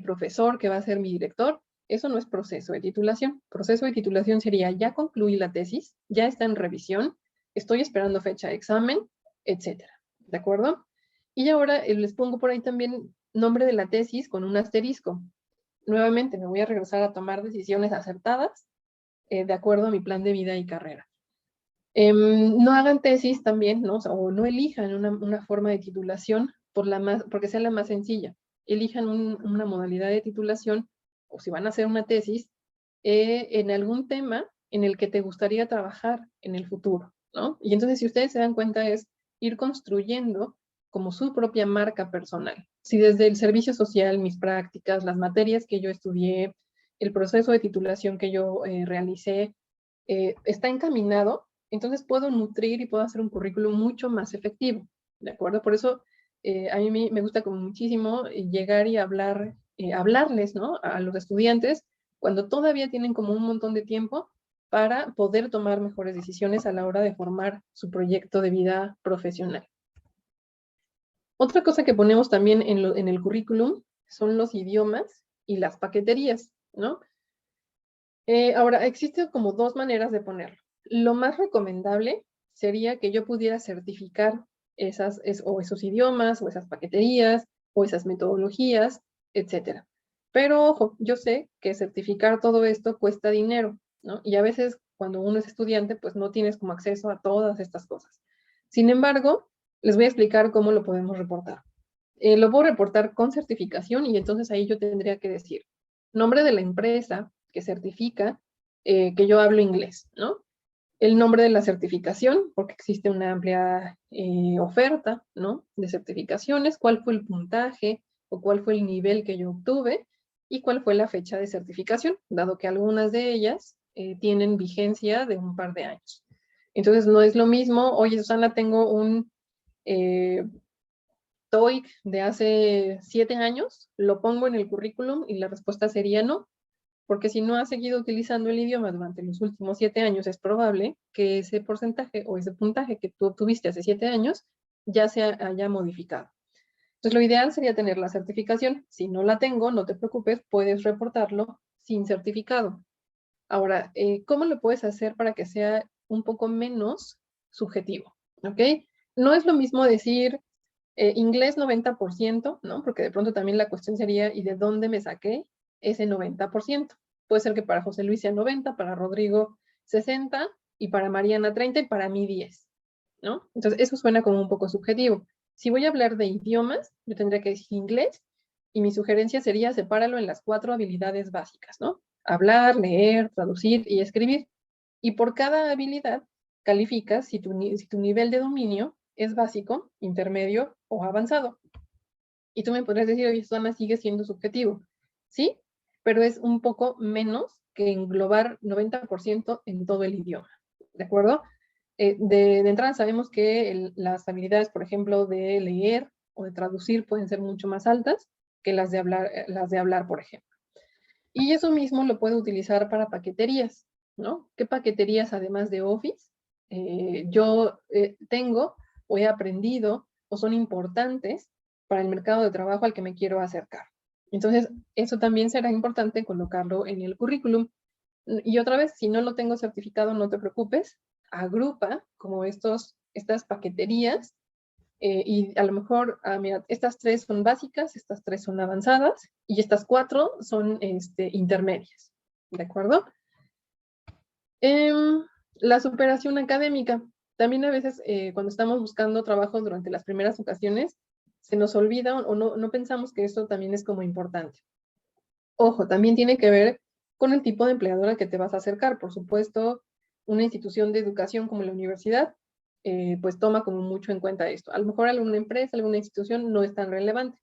profesor que va a ser mi director. Eso no es proceso de titulación. Proceso de titulación sería ya concluí la tesis, ya está en revisión, estoy esperando fecha de examen, etcétera. ¿De acuerdo? Y ahora les pongo por ahí también nombre de la tesis con un asterisco. Nuevamente me voy a regresar a tomar decisiones acertadas de acuerdo a mi plan de vida y carrera. No hagan tesis también, ¿no? O no elijan una forma de titulación porque sea la más sencilla. Elijan una modalidad de titulación, o si van a hacer una tesis, en algún tema en el que te gustaría trabajar en el futuro, ¿no? Y entonces, si ustedes se dan cuenta, es ir construyendo como su propia marca personal. Si desde el servicio social, mis prácticas, las materias que yo estudié, el proceso de titulación que yo realicé, está encaminado, entonces puedo nutrir y puedo hacer un currículum mucho más efectivo, ¿de acuerdo? Por eso a mí me gusta como muchísimo llegar y hablarles, ¿no? A los estudiantes cuando todavía tienen como un montón de tiempo para poder tomar mejores decisiones a la hora de formar su proyecto de vida profesional. Otra cosa que ponemos también en el currículum son los idiomas y las paqueterías, ¿no? Ahora, existen como dos maneras de ponerlo. Lo más recomendable sería que yo pudiera certificar esos idiomas, o esas paqueterías, o esas metodologías, etc. Pero ojo, yo sé que certificar todo esto cuesta dinero, ¿no? Y a veces cuando uno es estudiante, pues no tienes como acceso a todas estas cosas. Sin embargo, les voy a explicar cómo lo podemos reportar. Lo puedo reportar con certificación y entonces ahí yo tendría que decir nombre de la empresa que certifica que yo hablo inglés, ¿no? El nombre de la certificación, porque existe una amplia oferta, ¿no? De certificaciones, cuál fue el puntaje o cuál fue el nivel que yo obtuve y cuál fue la fecha de certificación, dado que algunas de ellas tienen vigencia de un par de años. Entonces, no es lo mismo, oye, Susana, tengo un TOEIC de hace 7 años, lo pongo en el currículum y la respuesta sería no, porque si no has seguido utilizando el idioma durante los últimos 7 años, es probable que ese porcentaje o ese puntaje que tú obtuviste hace 7 años ya se haya modificado. Entonces, lo ideal sería tener la certificación. Si no la tengo, no te preocupes, puedes reportarlo sin certificado. Ahora, ¿cómo lo puedes hacer para que sea un poco menos subjetivo? ¿Ok? No es lo mismo decir inglés 90%, ¿no? Porque de pronto también la cuestión sería, ¿y de dónde me saqué ese 90%? Puede ser que para José Luis sea 90, para Rodrigo 60, y para Mariana 30, y para mí 10, ¿no? Entonces, eso suena como un poco subjetivo. Si voy a hablar de idiomas, yo tendría que decir inglés, y mi sugerencia sería sepáralo en las 4 habilidades básicas, ¿no? Hablar, leer, traducir y escribir. Y por cada habilidad calificas si tu nivel de dominio es básico, intermedio o avanzado. Y tú me podrías decir, oye, Susana, sigue siendo subjetivo. Sí, pero es un poco menos que englobar 90% en todo el idioma. ¿De acuerdo? De entrada sabemos que las habilidades, por ejemplo, de leer o de traducir pueden ser mucho más altas que las de hablar, por ejemplo. Y eso mismo lo puedo utilizar para paqueterías, ¿no? ¿Qué paqueterías además de Office yo tengo o he aprendido o son importantes para el mercado de trabajo al que me quiero acercar? Entonces, eso también será importante colocarlo en el currículum. Y otra vez, si no lo tengo certificado, no te preocupes, agrupa como estas paqueterías y a lo mejor, mira, estas 3 son básicas, estas 3 son avanzadas y estas 4 son intermedias, ¿de acuerdo? La superación académica. También a veces cuando estamos buscando trabajo durante las primeras ocasiones, se nos olvida o no pensamos que esto también es como importante. Ojo, también tiene que ver con el tipo de empleador al que te vas a acercar. Por supuesto, una institución de educación como la universidad, pues toma como mucho en cuenta esto. A lo mejor alguna empresa, alguna institución no es tan relevante,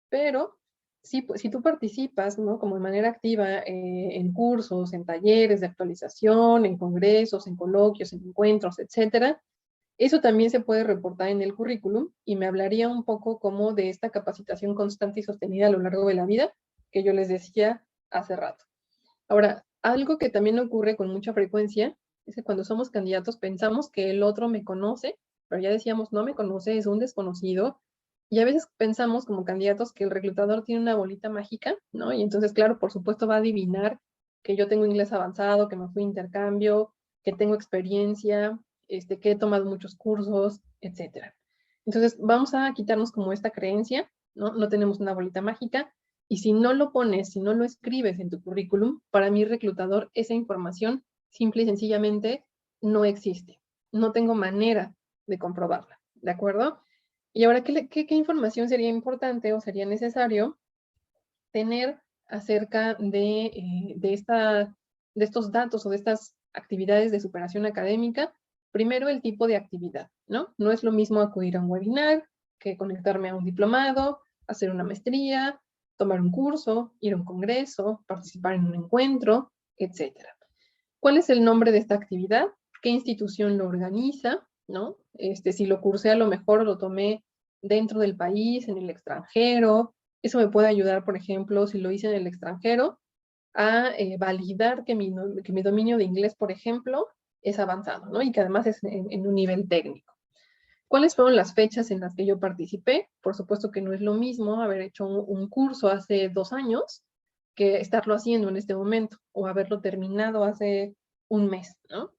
pero sí, pues, si tú participas, ¿no? Como de manera activa en cursos, en talleres de actualización, en congresos, en coloquios, en encuentros, etcétera, eso también se puede reportar en el currículum y me hablaría un poco como de esta capacitación constante y sostenida a lo largo de la vida que yo les decía hace rato. Ahora, algo que también ocurre con mucha frecuencia es que cuando somos candidatos pensamos que el otro me conoce, pero ya decíamos, no me conoce, es un desconocido. Y a veces pensamos como candidatos que el reclutador tiene una bolita mágica, ¿no? Y entonces, claro, por supuesto va a adivinar que yo tengo inglés avanzado, que me fui a intercambio, que tengo experiencia, que he tomado muchos cursos, etcétera. Entonces, vamos a quitarnos como esta creencia, ¿no? No tenemos una bolita mágica, y si no lo pones, si no lo escribes en tu currículum, para mi reclutador, esa información simple y sencillamente no existe. No tengo manera de comprobarla, ¿de acuerdo? Y ahora, ¿qué información sería importante o sería necesario tener acerca de estos datos o de estas actividades de superación académica? Primero, el tipo de actividad, ¿no? No es lo mismo acudir a un webinar que conectarme a un diplomado, hacer una maestría, tomar un curso, ir a un congreso, participar en un encuentro, etcétera. ¿Cuál es el nombre de esta actividad? ¿Qué institución lo organiza? ¿No? Si lo cursé, a lo mejor lo tomé dentro del país, en el extranjero. Eso me puede ayudar, por ejemplo, si lo hice en el extranjero, a validar que mi dominio de inglés, por ejemplo, es avanzado, ¿no? Y que además es en un nivel técnico. ¿Cuáles fueron las fechas en las que yo participé? Por supuesto que no es lo mismo haber hecho un curso hace 2 años que estarlo haciendo en este momento o haberlo terminado hace un mes, ¿no?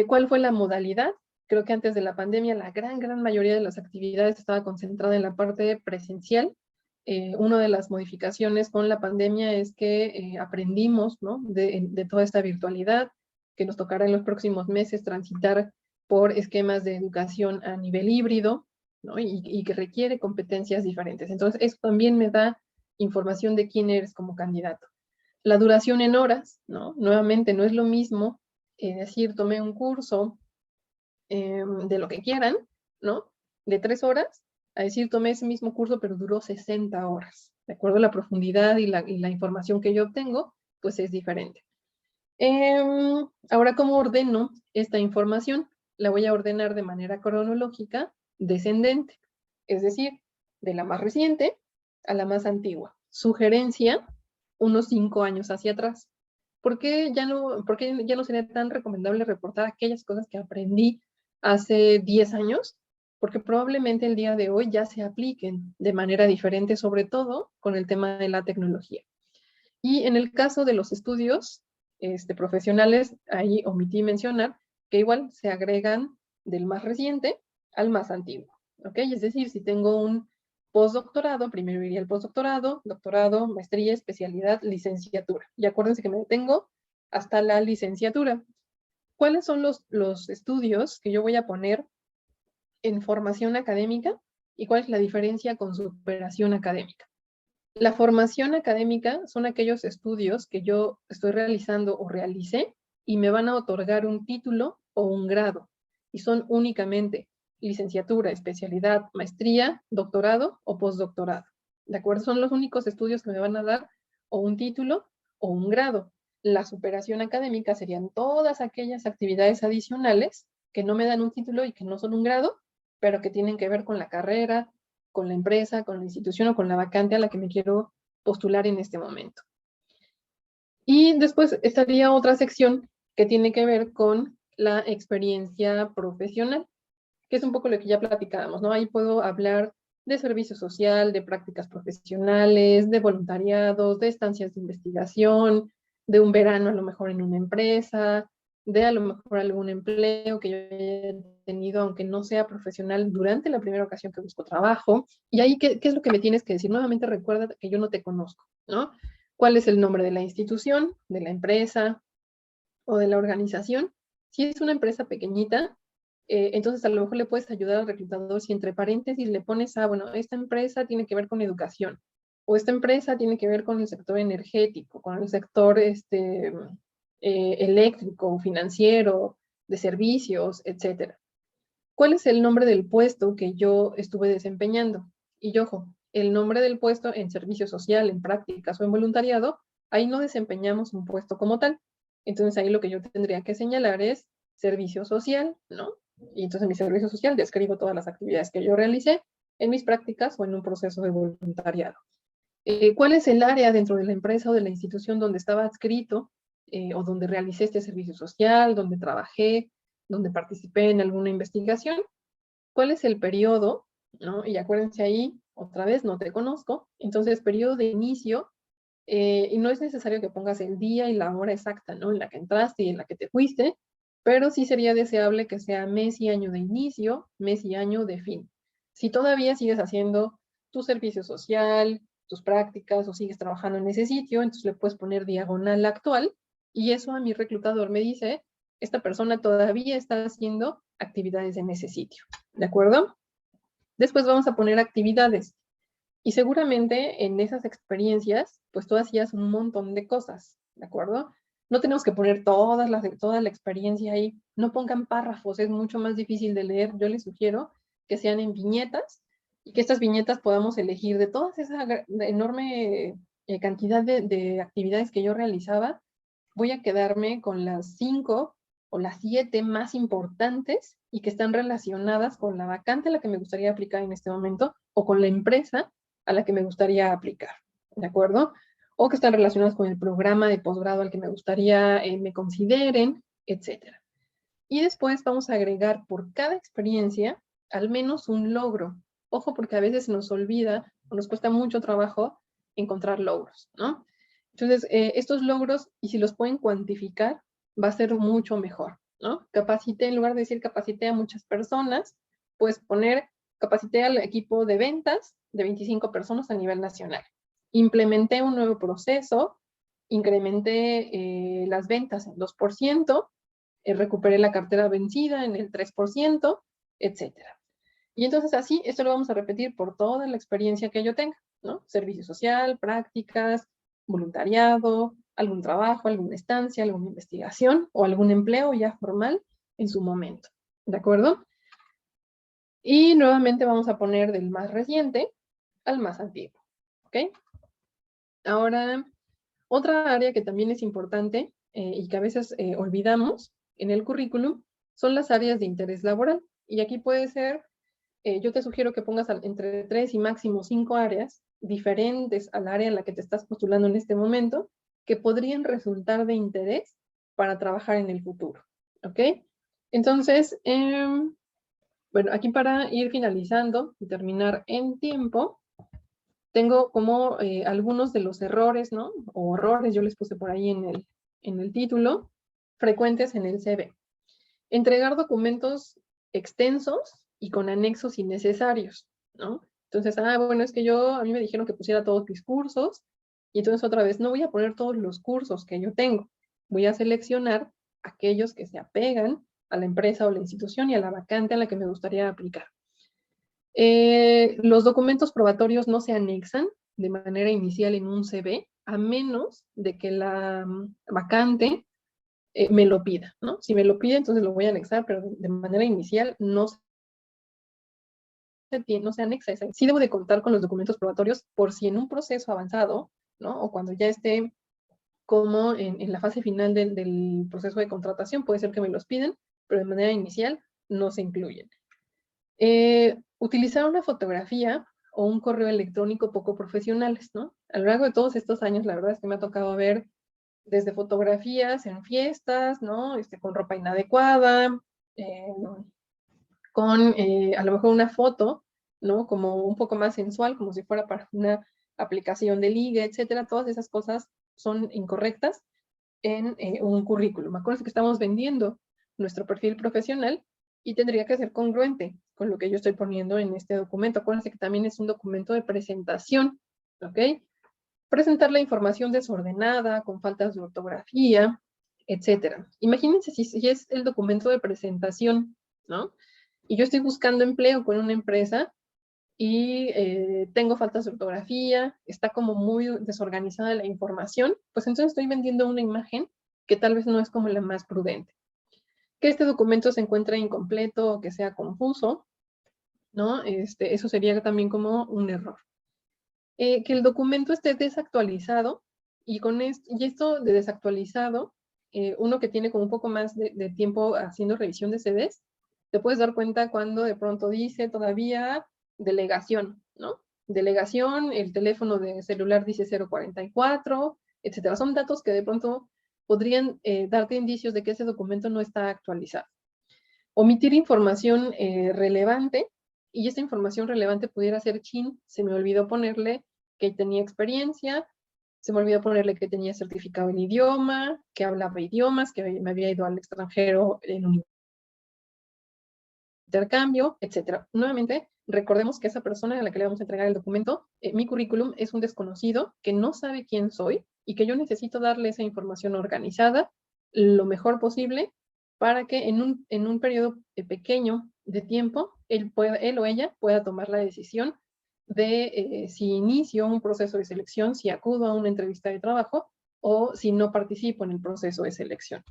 ¿Cuál fue la modalidad? Creo que antes de la pandemia la gran mayoría de las actividades estaba concentrada en la parte presencial. Una de las modificaciones con la pandemia es que aprendimos, ¿no? de toda esta virtualidad, que nos tocará en los próximos meses transitar por esquemas de educación a nivel híbrido, ¿no? Y que requiere competencias diferentes. Entonces, eso también me da información de quién eres como candidato. La duración en horas, ¿no? Nuevamente, no es lo mismo decir, tomé un curso de lo que quieran, ¿no? De 3 horas, a decir, tomé ese mismo curso, pero duró 60 horas. De acuerdo a la profundidad y la información que yo obtengo, pues es diferente. Ahora, ¿cómo ordeno esta información? La voy a ordenar de manera cronológica descendente, es decir, de la más reciente a la más antigua. Sugerencia, unos 5 años hacia atrás. ¿Por qué ya no sería tan recomendable reportar aquellas cosas que aprendí hace 10 años? Porque probablemente el día de hoy ya se apliquen de manera diferente, sobre todo con el tema de la tecnología. Y en el caso de los estudios profesionales, ahí omití mencionar que igual se agregan del más reciente al más antiguo, ¿ok? Es decir, si tengo un postdoctorado, primero iría el postdoctorado, doctorado, maestría, especialidad, licenciatura. Y acuérdense que me detengo hasta la licenciatura. ¿Cuáles son los estudios que yo voy a poner en formación académica y cuál es la diferencia con superación académica? La formación académica son aquellos estudios que yo estoy realizando o realicé y me van a otorgar un título o un grado. Y son únicamente licenciatura, especialidad, maestría, doctorado o postdoctorado. ¿De acuerdo? Son los únicos estudios que me van a dar o un título o un grado. La superación académica serían todas aquellas actividades adicionales que no me dan un título y que no son un grado, pero que tienen que ver con la carrera, con la empresa, con la institución o con la vacante a la que me quiero postular en este momento. Y después estaría otra sección que tiene que ver con la experiencia profesional, que es un poco lo que ya platicábamos, ¿no? Ahí puedo hablar de servicio social, de prácticas profesionales, de voluntariados, de estancias de investigación, de un verano a lo mejor en una empresa, de a lo mejor algún empleo que yo haya tenido, aunque no sea profesional, durante la primera ocasión que busco trabajo. Y ahí, ¿qué es lo que me tienes que decir? Nuevamente recuerda que yo no te conozco, ¿no? ¿Cuál es el nombre de la institución, de la empresa o de la organización? Si es una empresa pequeñita, entonces a lo mejor le puedes ayudar al reclutador si entre paréntesis le pones, bueno, esta empresa tiene que ver con educación, o esta empresa tiene que ver con el sector energético, con el sector eléctrico, financiero, de servicios, etcétera. ¿Cuál es el nombre del puesto que yo estuve desempeñando? Y ojo, el nombre del puesto en servicio social, en prácticas o en voluntariado, ahí no desempeñamos un puesto como tal. Entonces ahí lo que yo tendría que señalar es servicio social, ¿no? Y entonces en mi servicio social describo todas las actividades que yo realicé en mis prácticas o en un proceso de voluntariado. ¿Cuál es el área dentro de la empresa o de la institución donde estaba adscrito o donde realicé este servicio social, donde trabajé, donde participé en alguna investigación? ¿Cuál es el periodo? ¿No? Y acuérdense ahí, otra vez, no te conozco. Entonces, periodo de inicio, y no es necesario que pongas el día y la hora exacta, ¿no? En la que entraste y en la que te fuiste, pero sí sería deseable que sea mes y año de inicio, mes y año de fin. Si todavía sigues haciendo tu servicio social, tus prácticas o sigues trabajando en ese sitio, entonces le puedes poner diagonal actual y eso a mi reclutador me dice, esta persona todavía está haciendo actividades en ese sitio, ¿de acuerdo? Después vamos a poner actividades y seguramente en esas experiencias, pues tú hacías un montón de cosas, ¿de acuerdo? No tenemos que poner toda la experiencia ahí. No pongan párrafos, es mucho más difícil de leer. Yo les sugiero que sean en viñetas y que estas viñetas podamos elegir de toda esa enorme cantidad de actividades que yo realizaba. Voy a quedarme con las 5 o las 7 más importantes y que están relacionadas con la vacante a la que me gustaría aplicar en este momento o con la empresa a la que me gustaría aplicar, ¿de acuerdo? O que están relacionadas con el programa de posgrado al que me gustaría me consideren, etcétera. Y después vamos a agregar por cada experiencia al menos un logro. Ojo, porque a veces se nos olvida o nos cuesta mucho trabajo encontrar logros, ¿no? Entonces, estos logros, y si los pueden cuantificar, va a ser mucho mejor, ¿no? Capacité, en lugar de decir capacité a muchas personas, puedes poner capacité al equipo de ventas de 25 personas a nivel nacional. Implementé un nuevo proceso, incrementé las ventas en 2%, recuperé la cartera vencida en el 3%, etcétera. Y entonces así, esto lo vamos a repetir por toda la experiencia que yo tenga, ¿no? Servicio social, prácticas, voluntariado, algún trabajo, alguna estancia, alguna investigación o algún empleo ya formal en su momento, ¿de acuerdo? Y nuevamente vamos a poner del más reciente al más antiguo, ¿ok? Ahora, otra área que también es importante y que a veces olvidamos en el currículum son las áreas de interés laboral. Y aquí puede ser, yo te sugiero que pongas entre 3 y máximo 5 áreas diferentes al área en la que te estás postulando en este momento, que podrían resultar de interés para trabajar en el futuro. ¿Ok? Entonces, bueno, aquí para ir finalizando y terminar en tiempo, tengo como algunos de los errores, ¿no? O horrores, yo les puse por ahí en el título, frecuentes en el CV. Entregar documentos extensos y con anexos innecesarios, ¿no? Entonces, bueno, es que a mí me dijeron que pusiera todos mis cursos, y entonces otra vez, no voy a poner todos los cursos que yo tengo, voy a seleccionar aquellos que se apegan a la empresa o la institución y a la vacante a la que me gustaría aplicar. Los documentos probatorios no se anexan de manera inicial en un CV, a menos de que la vacante me lo pida, ¿no? Si me lo pide, entonces lo voy a anexar, pero de manera inicial no se anexa. Sí debo de contar con los documentos probatorios por si en un proceso avanzado, ¿no? O cuando ya esté como en la fase final del proceso de contratación, puede ser que me los piden, pero de manera inicial no se incluyen. Utilizar una fotografía o un correo electrónico poco profesionales, ¿no? A lo largo de todos estos años, la verdad es que me ha tocado ver desde fotografías en fiestas, ¿no? Con ropa inadecuada, con a lo mejor una foto, ¿no? Como un poco más sensual, como si fuera para una aplicación de ligue, etcétera. Todas esas cosas son incorrectas en un currículum. Acuérdense que estamos vendiendo nuestro perfil profesional y tendría que ser congruente con lo que yo estoy poniendo en este documento. Acuérdense que también es un documento de presentación, ¿ok? Presentar la información desordenada, con faltas de ortografía, etcétera. Imagínense si es el documento de presentación, ¿no? Y yo estoy buscando empleo con una empresa y tengo faltas de ortografía, está como muy desorganizada la información, pues entonces estoy vendiendo una imagen que tal vez no es como la más prudente. Que este documento se encuentre incompleto o que sea confuso, ¿no? Eso sería también como un error. Que el documento esté desactualizado y esto de desactualizado, uno que tiene como un poco más de tiempo haciendo revisión de CVs, te puedes dar cuenta cuando de pronto dice todavía delegación, ¿no? Delegación, el teléfono de celular dice 044, etcétera. Son datos que de pronto podrían darte indicios de que ese documento no está actualizado. Omitir información relevante, y esta información relevante pudiera ser se me olvidó ponerle que tenía experiencia, Se me olvidó ponerle que tenía certificado en idioma, que hablaba idiomas, que me había ido al extranjero en un intercambio, etcétera. Nuevamente, recordemos que esa persona a la que le vamos a entregar el documento, mi currículum, es un desconocido que no sabe quién soy y que yo necesito darle esa información organizada lo mejor posible para que en un periodo pequeño de tiempo él o ella pueda tomar la decisión de si inicio un proceso de selección, si acudo a una entrevista de trabajo o si no participo en el proceso de selección.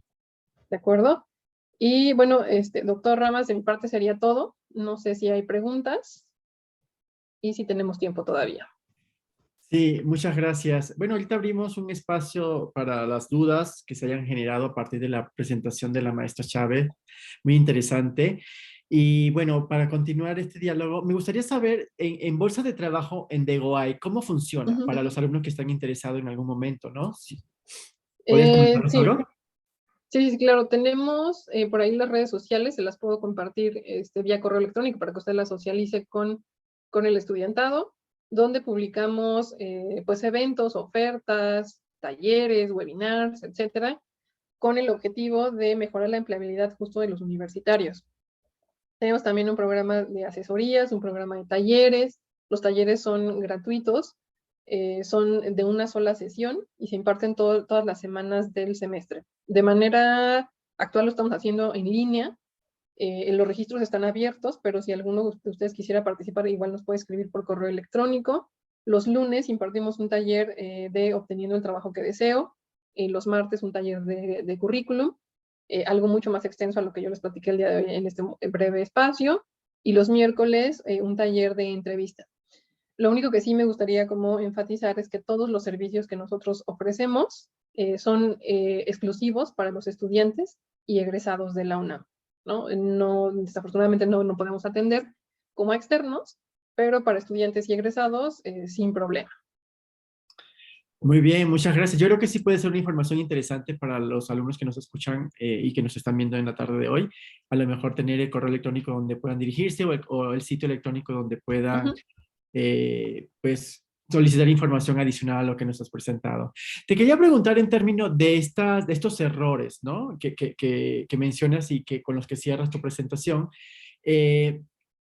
¿De acuerdo? Y bueno, doctor Ramas, de mi parte sería todo. No sé si hay preguntas y si tenemos tiempo todavía. Sí, muchas gracias. Bueno, ahorita abrimos un espacio para las dudas que se hayan generado a partir de la presentación de la maestra Chávez. Muy interesante. Y bueno, para continuar este diálogo, me gustaría saber en Bolsa de Trabajo en Degoai, ¿cómo funciona para los alumnos que están interesados en algún momento, ¿no? Sí. ¿Podrías comentarnos Sí, algo? sí, sí, claro. Tenemos por ahí las redes sociales, se las puedo compartir vía correo electrónico para que usted las socialice con el estudiantado, donde publicamos pues eventos, ofertas, talleres, webinars, etcétera, con el objetivo de mejorar la empleabilidad justo de los universitarios. Tenemos también un programa de asesorías, un programa de talleres. Los talleres son gratuitos, son de una sola sesión y se imparten todas las semanas del semestre. De manera actual lo estamos haciendo en línea. Los registros están abiertos, pero si alguno de ustedes quisiera participar, igual nos puede escribir por correo electrónico. Los lunes impartimos un taller de obteniendo el trabajo que deseo. Los martes un taller de currículum. Algo mucho más extenso a lo que yo les platiqué el día de hoy en este breve espacio, y los miércoles un taller de entrevista. Lo único que sí me gustaría como enfatizar es que todos los servicios que nosotros ofrecemos son exclusivos para los estudiantes y egresados de la UNAM, ¿no? Desafortunadamente no podemos atender como externos, pero para estudiantes y egresados sin problema. Muy bien, muchas gracias. Yo creo que sí puede ser una información interesante para los alumnos que nos escuchan y que nos están viendo en la tarde de hoy. A lo mejor tener el correo electrónico donde puedan dirigirse o el sitio electrónico donde puedan, pues, solicitar información adicional a lo que nos has presentado. Te quería preguntar en términos de estos errores, ¿no? Que mencionas y que con los que cierras tu presentación. Eh,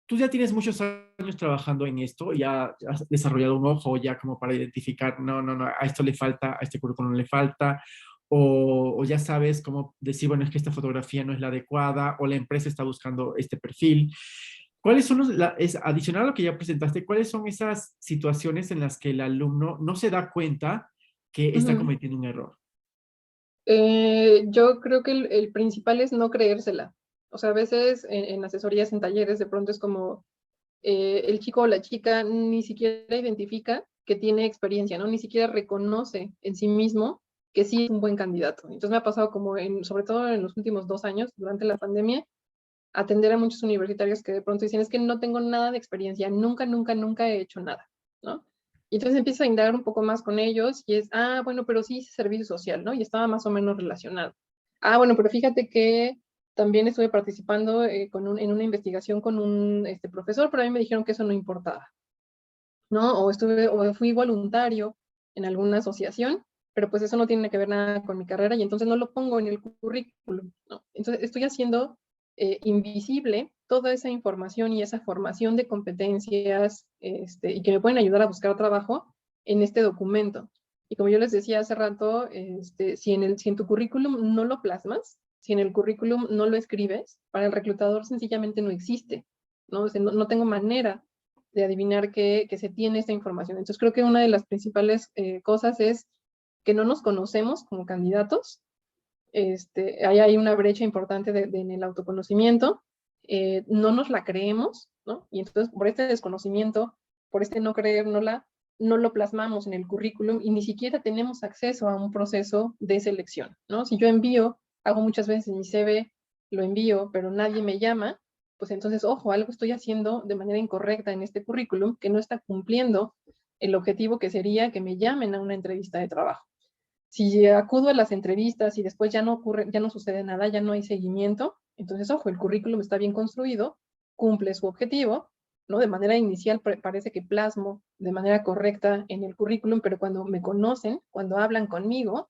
Tú ya tienes muchos años trabajando en esto, ya has desarrollado un ojo ya como para identificar, no, a esto le falta, a este currículum le falta, o ya sabes cómo decir, bueno, es que esta fotografía no es la adecuada, o la empresa está buscando este perfil. ¿Cuáles son es adicional a lo que ya presentaste, cuáles son esas situaciones en las que el alumno no se da cuenta que está cometiendo un error? Yo creo que el principal es no creérsela. O sea, a veces en asesorías, en talleres, de pronto es como el chico o la chica ni siquiera identifica que tiene experiencia, ¿no? Ni siquiera reconoce en sí mismo que sí es un buen candidato. Entonces me ha pasado como sobre todo en los últimos 2 años, durante la pandemia, atender a muchos universitarios que de pronto dicen, es que no tengo nada de experiencia, nunca he hecho nada, ¿no? Y entonces empiezas a indagar un poco más con ellos y es, bueno, pero sí hice servicio social, ¿no? Y estaba más o menos relacionado. Bueno, pero fíjate que también estuve participando en una investigación con un profesor, pero a mí me dijeron que eso no importaba, ¿no? O fui voluntario en alguna asociación, pero pues eso no tiene que ver nada con mi carrera y entonces no lo pongo en el currículum, ¿no? Entonces estoy haciendo invisible toda esa información y esa formación de competencias y que me pueden ayudar a buscar trabajo en este documento. Y como yo les decía hace rato, si en tu currículum no lo plasmas, si en el currículum no lo escribes, para el reclutador sencillamente no existe, ¿no? O sea, no tengo manera de adivinar que se tiene esta información. Entonces creo que una de las principales cosas es que no nos conocemos como candidatos. Hay una brecha importante en el autoconocimiento, no nos la creemos, ¿no? Y entonces por este desconocimiento, por este no creérnosla, no lo plasmamos en el currículum y ni siquiera tenemos acceso a un proceso de selección, ¿no? Si yo hago muchas veces mi CV, lo envío, pero nadie me llama, pues entonces, ojo, algo estoy haciendo de manera incorrecta en este currículum que no está cumpliendo el objetivo que sería que me llamen a una entrevista de trabajo. Si acudo a las entrevistas y después ya no sucede nada, ya no hay seguimiento, entonces, ojo, el currículum está bien construido, cumple su objetivo, ¿no? De manera inicial parece que plasmo de manera correcta en el currículum, pero cuando me conocen, cuando hablan conmigo,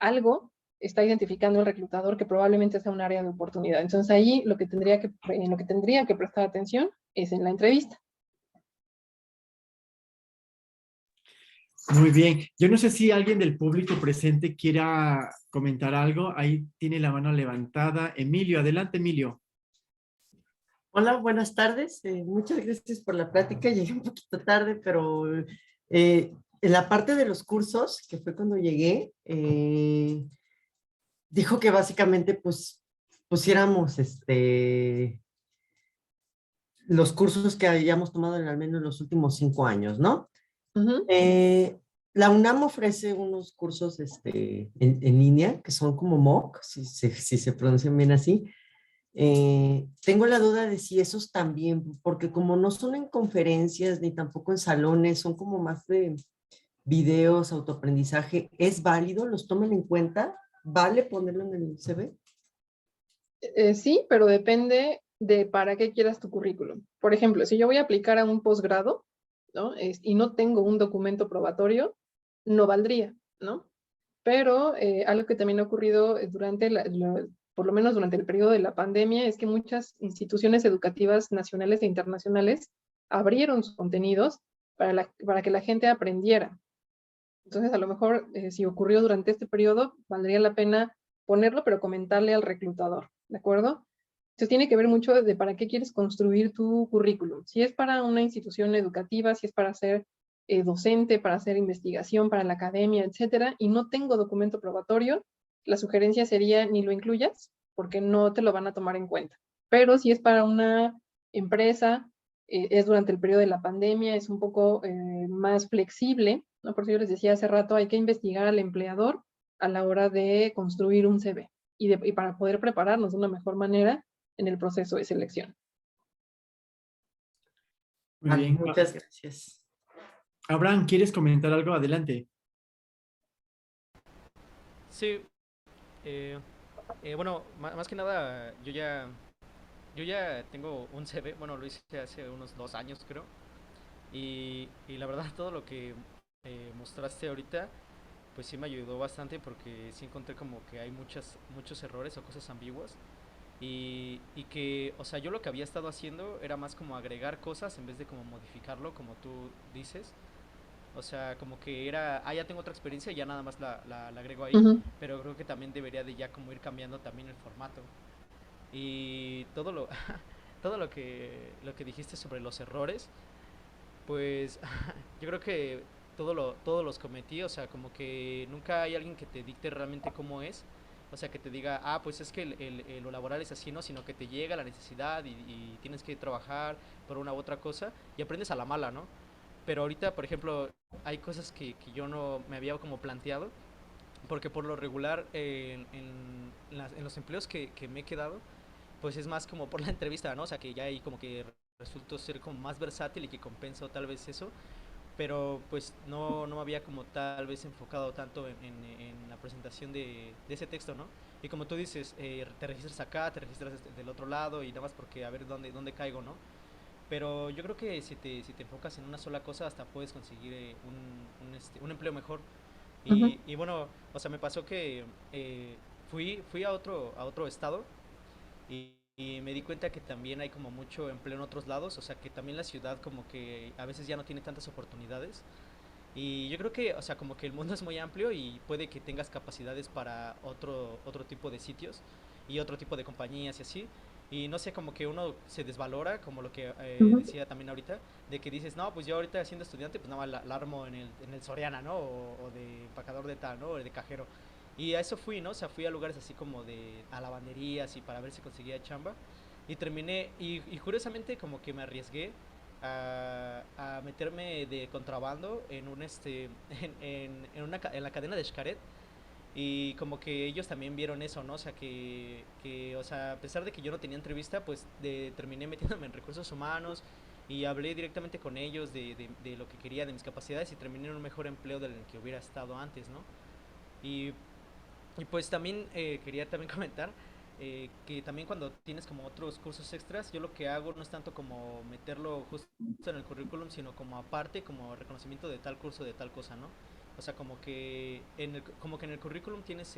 algo está identificando el reclutador que probablemente sea un área de oportunidad. Entonces ahí en lo que tendría que prestar atención es en la entrevista. Muy bien. Yo no sé si alguien del público presente quiera comentar algo. Ahí tiene la mano levantada. Emilio, adelante, Emilio. Hola, buenas tardes. Muchas gracias por la plática. Llegué un poquito tarde, pero en la parte de los cursos, que fue cuando llegué, dijo que básicamente pues pusiéramos los cursos que hayamos tomado en al menos los últimos 5 años, ¿no? Ujú. La UNAM ofrece unos cursos en línea que son como MOOC, si se pronuncian bien así. Tengo la duda de si esos también, porque como no son en conferencias ni tampoco en salones, son como más de videos, autoaprendizaje, ¿es válido? ¿Los toman en cuenta? ¿Vale ponerlo en el CV? Sí, pero depende de para qué quieras tu currículum. Por ejemplo, si yo voy a aplicar a un posgrado, ¿no? Y no tengo un documento probatorio, no valdría, ¿no? Pero algo que también ha ocurrido durante por lo menos durante el periodo de la pandemia, es que muchas instituciones educativas nacionales e internacionales abrieron sus contenidos para que la gente aprendiera. Entonces, a lo mejor, si ocurrió durante este periodo, valdría la pena ponerlo, pero comentarle al reclutador, ¿de acuerdo? Entonces, tiene que ver mucho de para qué quieres construir tu currículum. Si es para una institución educativa, si es para ser docente, para hacer investigación, para la academia, etcétera, y no tengo documento probatorio, la sugerencia sería ni lo incluyas, porque no te lo van a tomar en cuenta. Pero si es para una empresa, es durante el periodo de la pandemia, es un poco más flexible, ¿no? Por eso yo les decía hace rato, hay que investigar al empleador a la hora de construir un CV y para poder prepararnos de una mejor manera en el proceso de selección. Muy Vale, bien. muchas gracias. Abraham, ¿quieres comentar algo? Adelante. Sí, eh, bueno, más que nada, yo ya tengo un CV, bueno, lo hice hace unos 2 años creo, y la verdad todo lo que mostraste ahorita, pues sí me ayudó bastante porque sí encontré como que hay muchos errores o cosas ambiguas, y que, o sea, yo lo que había estado haciendo era más como agregar cosas en vez de como modificarlo, como tú dices. O sea, como que era, ya tengo otra experiencia y ya nada más la agrego ahí, Ujú, pero creo que también debería de ya como ir cambiando también el formato. Y todo lo que dijiste sobre los errores, pues yo creo que todos los cometí, o sea, como que nunca hay alguien que te dicte realmente cómo es, o sea, que te diga, pues es que lo laboral es así, ¿no? Sino que te llega la necesidad y tienes que trabajar por una u otra cosa y aprendes a la mala, ¿no? Pero ahorita, por ejemplo, hay cosas que yo no me había como planteado, porque por lo regular en los empleos que me he quedado, pues es más como por la entrevista, ¿no? O sea, que ya ahí como que resultó ser como más versátil y que compenso tal vez eso, pero pues no me había como tal vez enfocado tanto en la presentación de ese texto, ¿no? Y como tú dices, te registras acá, te registras del otro lado y nada más porque a ver dónde caigo, ¿no? Pero yo creo que si te enfocas en una sola cosa, hasta puedes conseguir un empleo mejor. ujú. Y bueno, o sea, me pasó que fui a otro estado y me di cuenta que también hay como mucho empleo en otros lados, o sea, que también la ciudad como que a veces ya no tiene tantas oportunidades. Y yo creo que, o sea, como que el mundo es muy amplio y puede que tengas capacidades para otro tipo de sitios y otro tipo de compañías y así. Y no sé, como que uno se desvalora, como lo que Ujú. decía también ahorita, de que dices, no, pues yo ahorita siendo estudiante, pues nada más la armo en el Soriana, ¿no? O de empacador de tal, ¿no? O de cajero. Y a eso fui, ¿no? O sea, fui a lugares así como a lavanderías y para ver si conseguía chamba. Y terminé, y curiosamente como que me arriesgué a meterme de contrabando en la cadena de Xcaret, y como que ellos también vieron eso, ¿no? O sea, o sea, a pesar de que yo no tenía entrevista, pues terminé metiéndome en recursos humanos y hablé directamente con ellos de lo que quería, de mis capacidades, y terminé en un mejor empleo del que hubiera estado antes, ¿no? Y, y pues también quería también comentar que también cuando tienes como otros cursos extras, yo lo que hago no es tanto como meterlo justo en el currículum, sino como aparte, como reconocimiento de tal curso, de tal cosa, ¿no? O sea, como que en el currículum tienes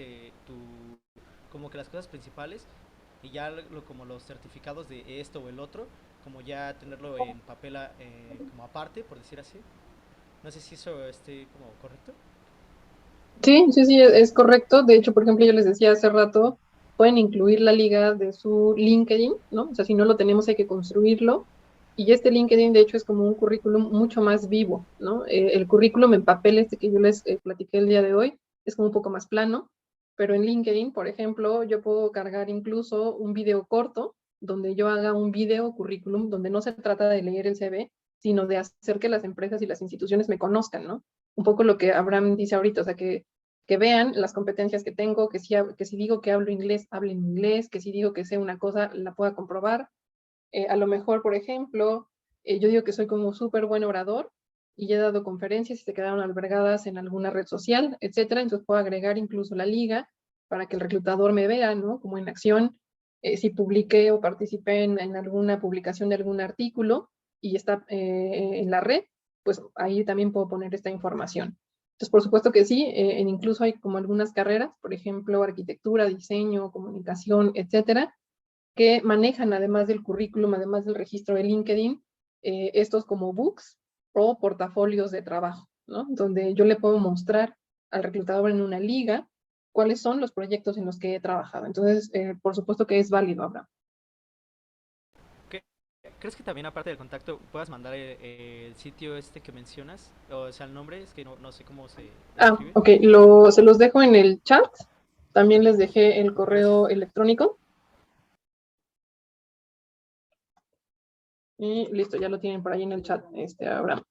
como que las cosas principales y ya como los certificados de esto o el otro, como ya tenerlo en papel como aparte, por decir así. No sé si eso esté como correcto. Sí, sí, sí, es correcto. De hecho, por ejemplo, yo les decía hace rato, pueden incluir la liga de su LinkedIn, ¿no? O sea, si no lo tenemos, hay que construirlo. Y este LinkedIn, de hecho, es como un currículum mucho más vivo, ¿no? El currículum en papel, este que yo les platiqué el día de hoy, es como un poco más plano, pero en LinkedIn, por ejemplo, yo puedo cargar incluso un video corto donde yo haga un video currículum, donde no se trata de leer el CV, sino de hacer que las empresas y las instituciones me conozcan, ¿no? Un poco lo que Abraham dice ahorita, o sea, que vean las competencias que tengo, que si digo que hablo inglés, hable en inglés, que si digo que sé una cosa, la pueda comprobar. A lo mejor, por ejemplo, yo digo que soy como súper buen orador y ya he dado conferencias y se quedaron albergadas en alguna red social, etcétera. Entonces puedo agregar incluso la liga para que el reclutador me vea, ¿no? Como en acción, si publiqué o participé en alguna publicación de algún artículo y está en la red, pues ahí también puedo poner esta información. Entonces, por supuesto que sí, incluso hay como algunas carreras, por ejemplo, arquitectura, diseño, comunicación, etcétera, que manejan, además del currículum, además del registro de LinkedIn, estos como books o portafolios de trabajo, ¿no? Donde yo le puedo mostrar al reclutador en una liga cuáles son los proyectos en los que he trabajado. Entonces, por supuesto que es válido, Abraham. ¿Qué- ¿Crees que también aparte del contacto puedas mandar el sitio este que mencionas? O sea, el nombre, es que no sé cómo se Ah, escribe. ok, se los dejo en el chat. También les dejé el Gracias. correo electrónico. Y listo, ya lo tienen por ahí en el chat, Abraham.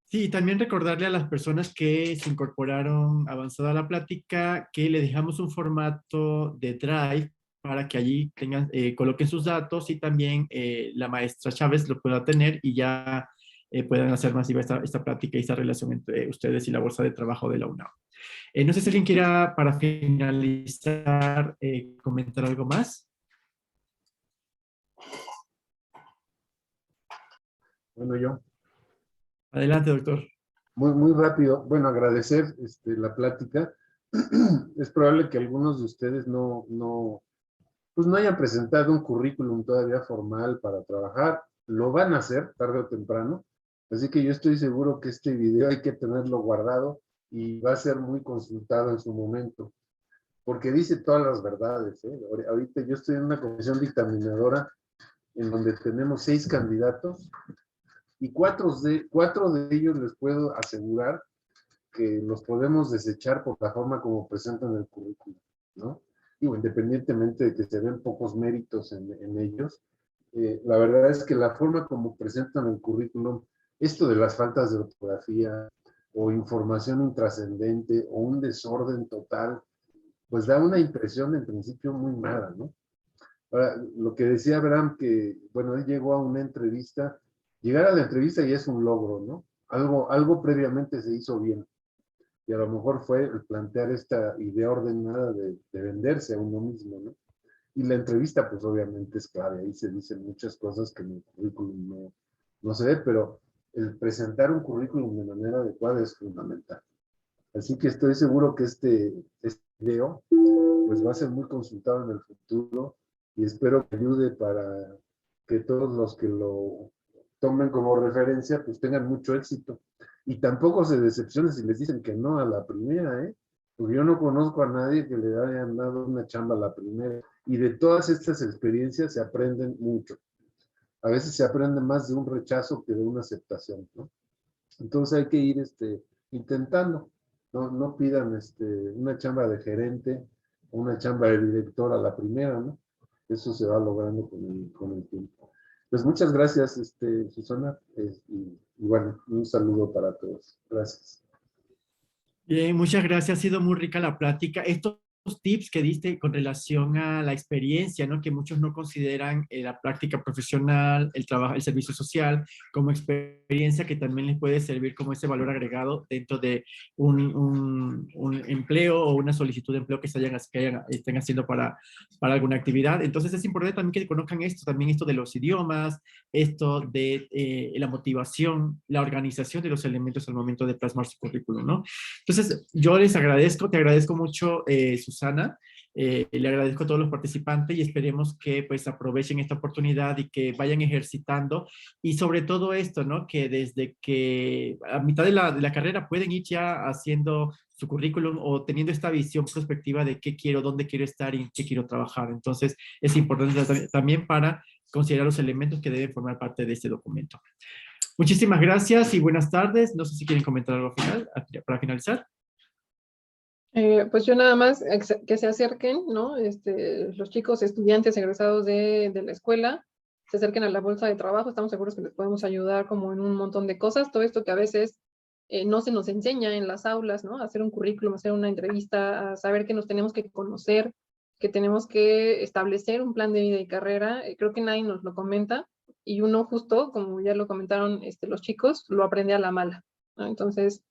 Sí, también recordarle a las personas que se incorporaron avanzada a la plática que le dejamos un formato de Drive para que allí tengan, coloquen sus datos y también la maestra Chávez lo pueda tener y ya puedan hacer masiva esta plática y esta relación entre ustedes y la Bolsa de Trabajo de la UNAM. No sé si alguien quiera, para finalizar, comentar algo más. Bueno, yo, Adelante, doctor. muy rápido, bueno, agradecer la plática. Es probable que algunos de ustedes pues no hayan presentado un currículum todavía formal para trabajar. Lo van a hacer tarde o temprano. Así que yo estoy seguro que este video hay que tenerlo guardado y va a ser muy consultado en su momento, porque dice todas las verdades, ¿eh? Ahorita yo estoy en una comisión dictaminadora en donde tenemos 6 candidatos y cuatro de ellos les puedo asegurar que los podemos desechar por la forma como presentan el currículum, ¿no? Digo, independientemente de que se ven pocos méritos en ellos, la verdad es que la forma como presentan el currículum, esto de las faltas de ortografía o información intrascendente o un desorden total, pues da una impresión en principio muy mala, ¿no? Ahora, lo que decía Abraham, que, bueno, él llegó a una entrevista, llegar a la entrevista ya es un logro, ¿no? Algo previamente se hizo bien. Y a lo mejor fue el plantear esta idea ordenada de venderse a uno mismo, ¿no? Y la entrevista, pues obviamente es clave, ahí se dicen muchas cosas que en el currículum no se ve, pero el presentar un currículum de manera adecuada es fundamental. Así que estoy seguro que este video pues va a ser muy consultado en el futuro y espero que ayude para que todos los que lo tomen como referencia pues tengan mucho éxito. Y tampoco se decepcionen si les dicen que no a la primera, ¿eh? Porque yo no conozco a nadie que le hayan dado una chamba a la primera. Y de todas estas experiencias se aprenden mucho. A veces se aprende más de un rechazo que de una aceptación, ¿no? Entonces hay que ir intentando. No pidan una chamba de gerente o una chamba de director a la primera, ¿no? Eso se va logrando con el tiempo. Pues muchas gracias, Susana, y bueno, un saludo para todos. Gracias. Bien, muchas gracias. Ha sido muy rica la plática. Esto tips que diste con relación a la experiencia, ¿no? Que muchos no consideran la práctica profesional, el trabajo, el servicio social como experiencia que también les puede servir como ese valor agregado dentro de un empleo o una solicitud de empleo que estén haciendo para alguna actividad. Entonces es importante también que conozcan esto, también esto de los idiomas, esto de la motivación, la organización de los elementos al momento de plasmar su currículum, ¿no? Entonces, yo les agradezco, te agradezco mucho, Susana, le agradezco a todos los participantes y esperemos que pues aprovechen esta oportunidad y que vayan ejercitando y sobre todo esto, ¿no? Que desde que a mitad de la carrera pueden ir ya haciendo su currículum o teniendo esta visión prospectiva de qué quiero, dónde quiero estar y en qué quiero trabajar. Entonces, es importante también para considerar los elementos que deben formar parte de este documento. Muchísimas gracias y buenas tardes. No sé si quieren comentar algo final, para finalizar. Pues yo nada más que se acerquen, ¿no? Los chicos estudiantes egresados de la escuela, se acerquen a la bolsa de trabajo, estamos seguros que les podemos ayudar como en un montón de cosas, todo esto que a veces no se nos enseña en las aulas, ¿no? Hacer un currículum, hacer una entrevista, a saber que nos tenemos que conocer, que tenemos que establecer un plan de vida y carrera, creo que nadie nos lo comenta, y uno justo, como ya lo comentaron los chicos, lo aprende a la mala, ¿no? Entonces,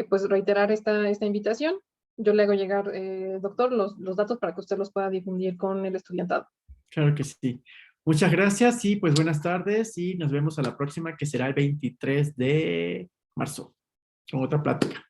pues reiterar esta invitación. Yo le hago llegar, doctor, los datos para que usted los pueda difundir con el estudiantado. Claro que sí. Muchas gracias y pues buenas tardes y nos vemos a la próxima que será el 23 de marzo con otra plática.